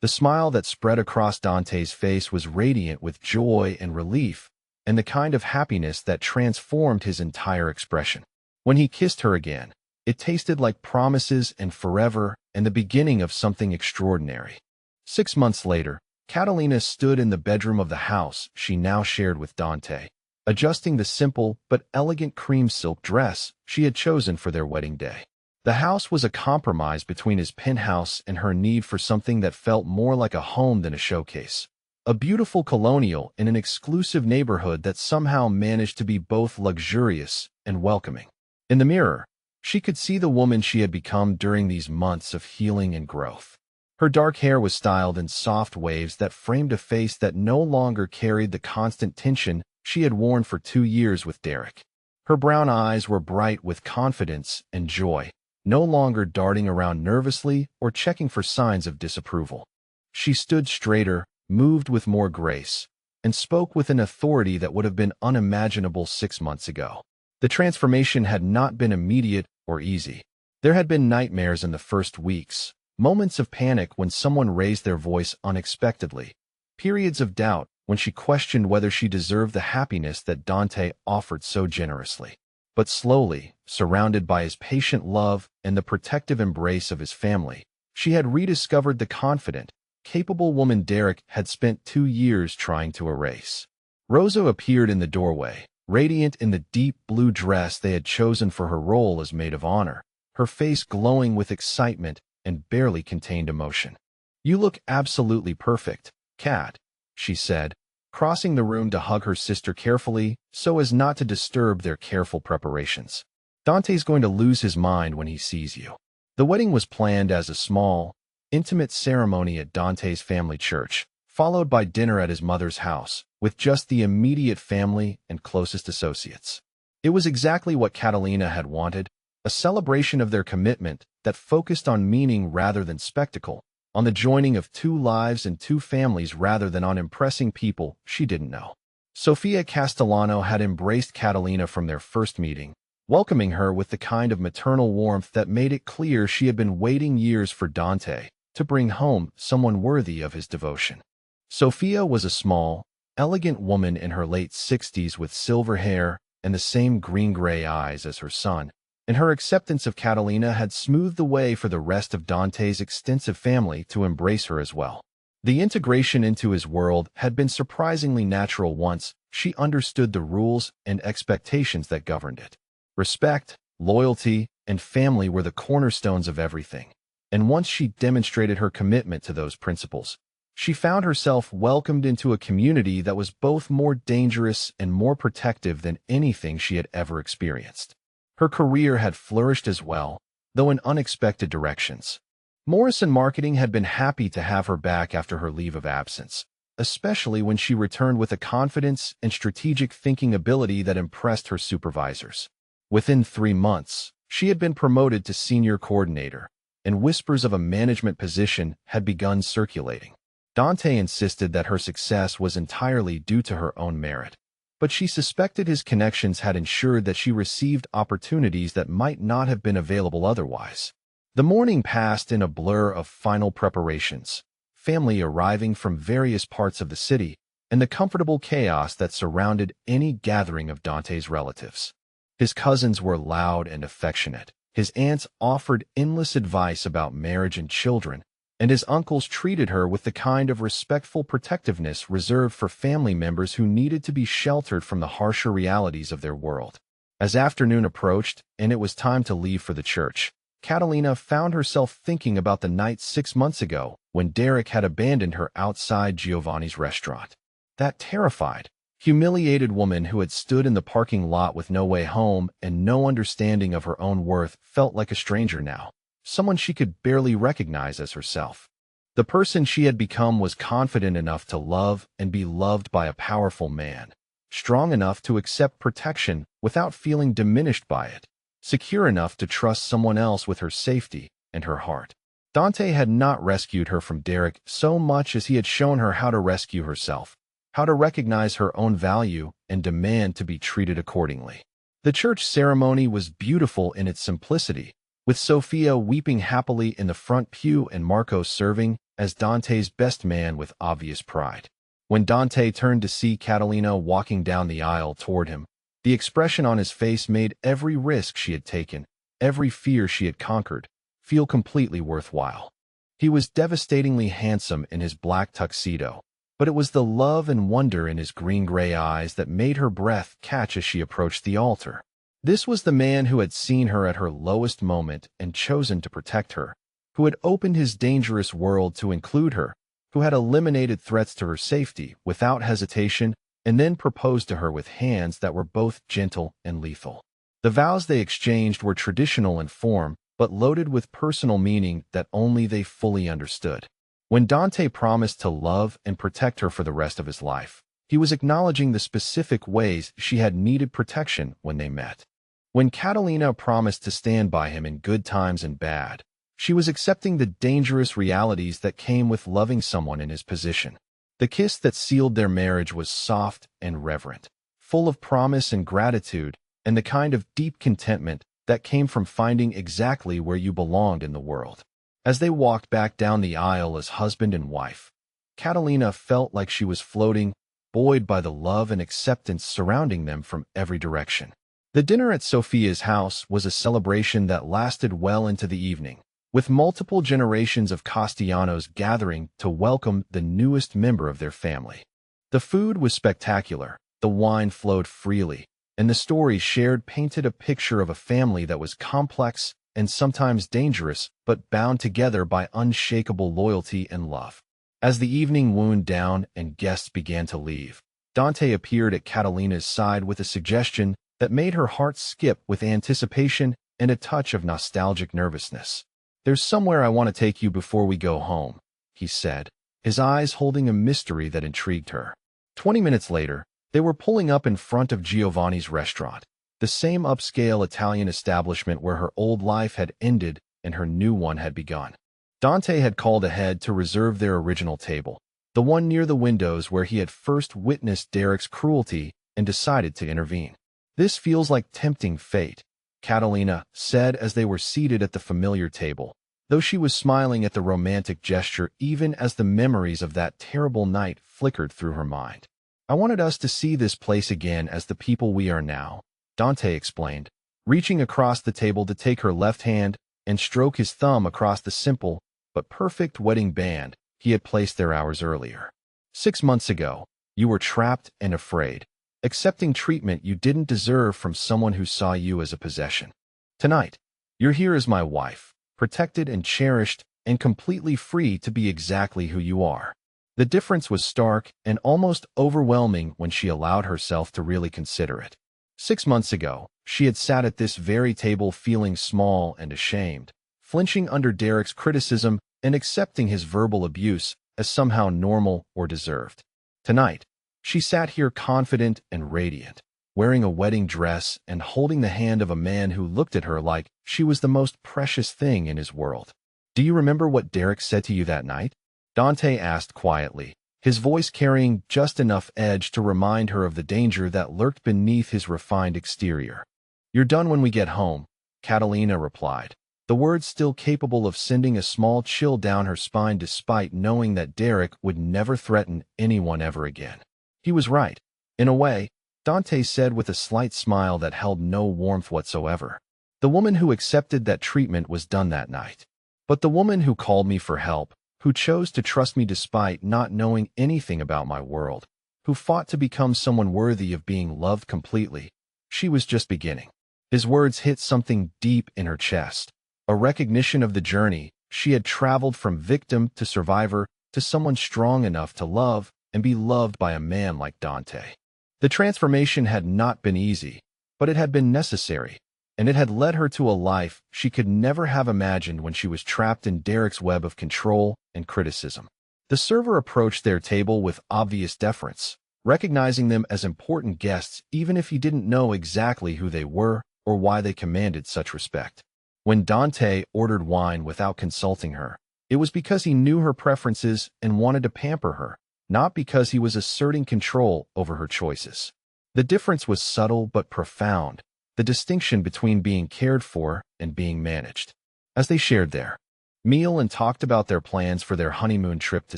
The smile that spread across Dante's face was radiant with joy and relief, and the kind of happiness that transformed his entire expression. When he kissed her again, it tasted like promises and forever and the beginning of something extraordinary. 6 months later, Catalina stood in the bedroom of the house she now shared with Dante, adjusting the simple but elegant cream silk dress she had chosen for their wedding day. The house was a compromise between his penthouse and her need for something that felt more like a home than a showcase. A beautiful colonial in an exclusive neighborhood that somehow managed to be both luxurious and welcoming. In the mirror, she could see the woman she had become during these months of healing and growth. Her dark hair was styled in soft waves that framed a face that no longer carried the constant tension she had worn for 2 years with Derek. Her brown eyes were bright with confidence and joy, no longer darting around nervously or checking for signs of disapproval. She stood straighter, moved with more grace, and spoke with an authority that would have been unimaginable 6 months ago. The transformation had not been immediate or easy. There had been nightmares in the first weeks, moments of panic when someone raised their voice unexpectedly, periods of doubt when she questioned whether she deserved the happiness that Dante offered so generously. But slowly, surrounded by his patient love and the protective embrace of his family, she had rediscovered the confident, capable woman Derek had spent 2 years trying to erase. Rosa appeared in the doorway, radiant in the deep blue dress they had chosen for her role as maid of honor, her face glowing with excitement and barely contained emotion. "You look absolutely perfect, Kat," she said, crossing the room to hug her sister carefully so as not to disturb their careful preparations. "Dante's going to lose his mind when he sees you." The wedding was planned as a small, intimate ceremony at Dante's family church, followed by dinner at his mother's house, with just the immediate family and closest associates. It was exactly what Catalina had wanted, a celebration of their commitment that focused on meaning rather than spectacle, on the joining of 2 lives and 2 families rather than on impressing people she didn't know. Sofia Castellano had embraced Catalina from their first meeting, welcoming her with the kind of maternal warmth that made it clear she had been waiting years for Dante to bring home someone worthy of his devotion. Sofia was a small, elegant woman in her late 60s with silver hair and the same green-gray eyes as her son, and her acceptance of Catalina had smoothed the way for the rest of Dante's extensive family to embrace her as well. The integration into his world had been surprisingly natural once she understood the rules and expectations that governed it. Respect, loyalty, and family were the cornerstones of everything, and once she demonstrated her commitment to those principles, she found herself welcomed into a community that was both more dangerous and more protective than anything she had ever experienced. Her career had flourished as well, though in unexpected directions. Morrison Marketing had been happy to have her back after her leave of absence, especially when she returned with a confidence and strategic thinking ability that impressed her supervisors. Within 3 months, she had been promoted to senior coordinator, and whispers of a management position had begun circulating. Dante insisted that her success was entirely due to her own merit, but she suspected his connections had ensured that she received opportunities that might not have been available otherwise. The morning passed in a blur of final preparations, family arriving from various parts of the city, and the comfortable chaos that surrounded any gathering of Dante's relatives. His cousins were loud and affectionate, his aunts offered endless advice about marriage and children, and his uncles treated her with the kind of respectful protectiveness reserved for family members who needed to be sheltered from the harsher realities of their world. As afternoon approached and it was time to leave for the church, Catalina found herself thinking about the night 6 months ago when Derek had abandoned her outside Giovanni's restaurant. That terrified, humiliated woman who had stood in the parking lot with no way home and no understanding of her own worth felt like a stranger now, someone she could barely recognize as herself. The person she had become was confident enough to love and be loved by a powerful man, strong enough to accept protection without feeling diminished by it, secure enough to trust someone else with her safety and her heart. Dante had not rescued her from Derek so much as he had shown her how to rescue herself, how to recognize her own value and demand to be treated accordingly. The church ceremony was beautiful in its simplicity, with Sophia weeping happily in the front pew and Marco serving as Dante's best man with obvious pride. When Dante turned to see Catalina walking down the aisle toward him, the expression on his face made every risk she had taken, every fear she had conquered, feel completely worthwhile. He was devastatingly handsome in his black tuxedo, but it was the love and wonder in his green-gray eyes that made her breath catch as she approached the altar. This was the man who had seen her at her lowest moment and chosen to protect her, who had opened his dangerous world to include her, who had eliminated threats to her safety without hesitation and then proposed to her with hands that were both gentle and lethal. The vows they exchanged were traditional in form, but loaded with personal meaning that only they fully understood. When Dante promised to love and protect her for the rest of his life, he was acknowledging the specific ways she had needed protection when they met. When Catalina promised to stand by him in good times and bad, she was accepting the dangerous realities that came with loving someone in his position. The kiss that sealed their marriage was soft and reverent, full of promise and gratitude, and the kind of deep contentment that came from finding exactly where you belonged in the world. As they walked back down the aisle as husband and wife, Catalina felt like she was floating, buoyed by the love and acceptance surrounding them from every direction. The dinner at Sophia's house was a celebration that lasted well into the evening, with multiple generations of Castellanos gathering to welcome the newest member of their family. The food was spectacular, the wine flowed freely, and the stories shared painted a picture of a family that was complex and sometimes dangerous, but bound together by unshakable loyalty and love. As the evening wound down and guests began to leave, Dante appeared at Catalina's side with a suggestion that made her heart skip with anticipation and a touch of nostalgic nervousness. "There's somewhere I want to take you before we go home," he said, his eyes holding a mystery that intrigued her. 20 minutes later, they were pulling up in front of Giovanni's restaurant, the same upscale Italian establishment where her old life had ended and her new one had begun. Dante had called ahead to reserve their original table, the one near the windows where he had first witnessed Derek's cruelty and decided to intervene. "This feels like tempting fate," Catalina said as they were seated at the familiar table, though she was smiling at the romantic gesture even as the memories of that terrible night flickered through her mind. "I wanted us to see this place again as the people we are now," Dante explained, reaching across the table to take her left hand and stroke his thumb across the simple but perfect wedding band he had placed there hours earlier. 6 months ago, you were trapped and afraid, accepting treatment you didn't deserve from someone who saw you as a possession. Tonight, you're here as my wife, protected and cherished and completely free to be exactly who you are." The difference was stark and almost overwhelming when she allowed herself to really consider it. 6 months ago, she had sat at this very table feeling small and ashamed, flinching under Derek's criticism and accepting his verbal abuse as somehow normal or deserved. Tonight, she sat here confident and radiant, wearing a wedding dress and holding the hand of a man who looked at her like she was the most precious thing in his world. "Do you remember what Derek said to you that night?" Dante asked quietly, his voice carrying just enough edge to remind her of the danger that lurked beneath his refined exterior. "You're done when we get home," Catalina replied, the words still capable of sending a small chill down her spine despite knowing that Derek would never threaten anyone ever again. He was right. In a way, Dante said with a slight smile that held no warmth whatsoever. The woman who accepted that treatment was done that night. But the woman who called me for help, who chose to trust me despite not knowing anything about my world, who fought to become someone worthy of being loved completely, she was just beginning. His words hit something deep in her chest, a recognition of the journey she had traveled from victim to survivor to someone strong enough to love and be loved by a man like Dante. The transformation had not been easy, but it had been necessary, and it had led her to a life she could never have imagined when she was trapped in Derek's web of control and criticism. The server approached their table with obvious deference, recognizing them as important guests even if he didn't know exactly who they were or why they commanded such respect. When Dante ordered wine without consulting her, It was because he knew her preferences and wanted to pamper her, not because he was asserting control over her choices. The difference was subtle but profound, the distinction between being cared for and being managed. As they shared their meal and talked about their plans for their honeymoon trip to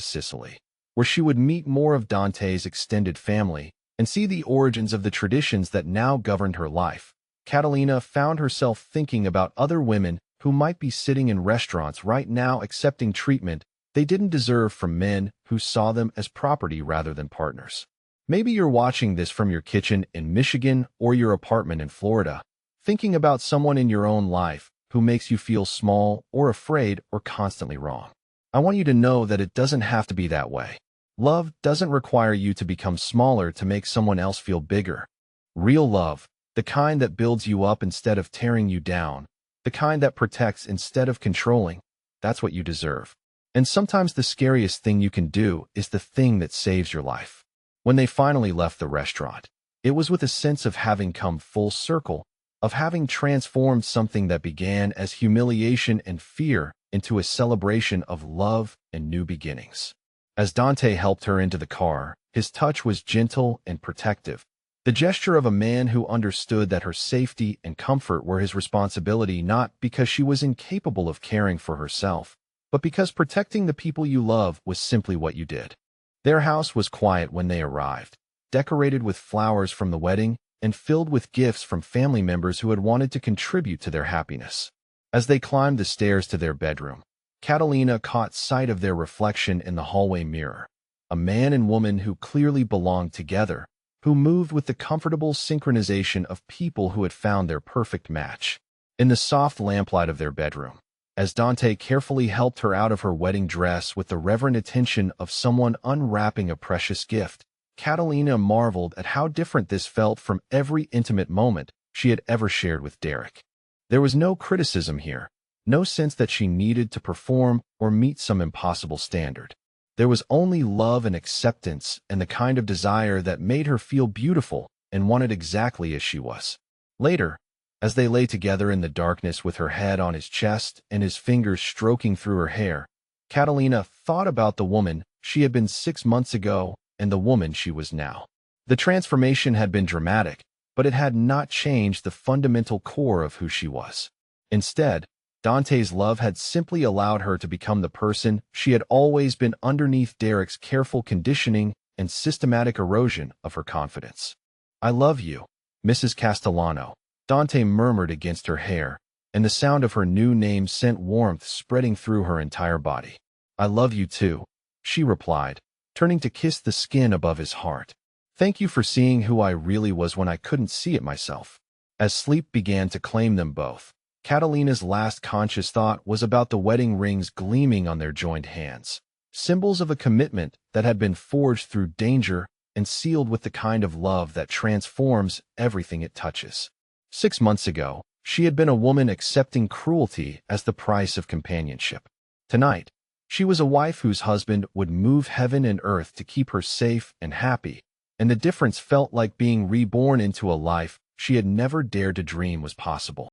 Sicily, where she would meet more of Dante's extended family and see the origins of the traditions that now governed her life, Catalina found herself thinking about other women who might be sitting in restaurants right now accepting treatment they didn't deserve from men who saw them as property rather than partners. Maybe you're watching this from your kitchen in Michigan or your apartment in Florida, thinking about someone in your own life who makes you feel small or afraid or constantly wrong. I want you to know that it doesn't have to be that way. Love doesn't require you to become smaller to make someone else feel bigger. Real love, the kind that builds you up instead of tearing you down, the kind that protects instead of controlling, that's what you deserve. And sometimes the scariest thing you can do is the thing that saves your life. When they finally left the restaurant, it was with a sense of having come full circle, of having transformed something that began as humiliation and fear into a celebration of love and new beginnings. As Dante helped her into the car, his touch was gentle and protective, the gesture of a man who understood that her safety and comfort were his responsibility not because she was incapable of caring for herself, but because protecting the people you love was simply what you did. Their house was quiet when they arrived, decorated with flowers from the wedding and filled with gifts from family members who had wanted to contribute to their happiness. As they climbed the stairs to their bedroom, Catalina caught sight of their reflection in the hallway mirror, a man and woman who clearly belonged together, who moved with the comfortable synchronization of people who had found their perfect match. In the soft lamplight of their bedroom, as Dante carefully helped her out of her wedding dress with the reverent attention of someone unwrapping a precious gift, Catalina marveled at how different this felt from every intimate moment she had ever shared with Derek. There was no criticism here, no sense that she needed to perform or meet some impossible standard. There was only love and acceptance and the kind of desire that made her feel beautiful and wanted exactly as she was. Later, as they lay together in the darkness with her head on his chest and his fingers stroking through her hair, Catalina thought about the woman she had been 6 months ago and the woman she was now. The transformation had been dramatic, but it had not changed the fundamental core of who she was. Instead, Dante's love had simply allowed her to become the person she had always been underneath Derek's careful conditioning and systematic erosion of her confidence. "I love you, Mrs. Castellano," Dante murmured against her hair, and the sound of her new name sent warmth spreading through her entire body. "I love you too," she replied, turning to kiss the skin above his heart. "Thank you for seeing who I really was when I couldn't see it myself." As sleep began to claim them both, Catalina's last conscious thought was about the wedding rings gleaming on their joined hands, symbols of a commitment that had been forged through danger and sealed with the kind of love that transforms everything it touches. 6 months ago, she had been a woman accepting cruelty as the price of companionship. Tonight, she was a wife whose husband would move heaven and earth to keep her safe and happy, and the difference felt like being reborn into a life she had never dared to dream was possible.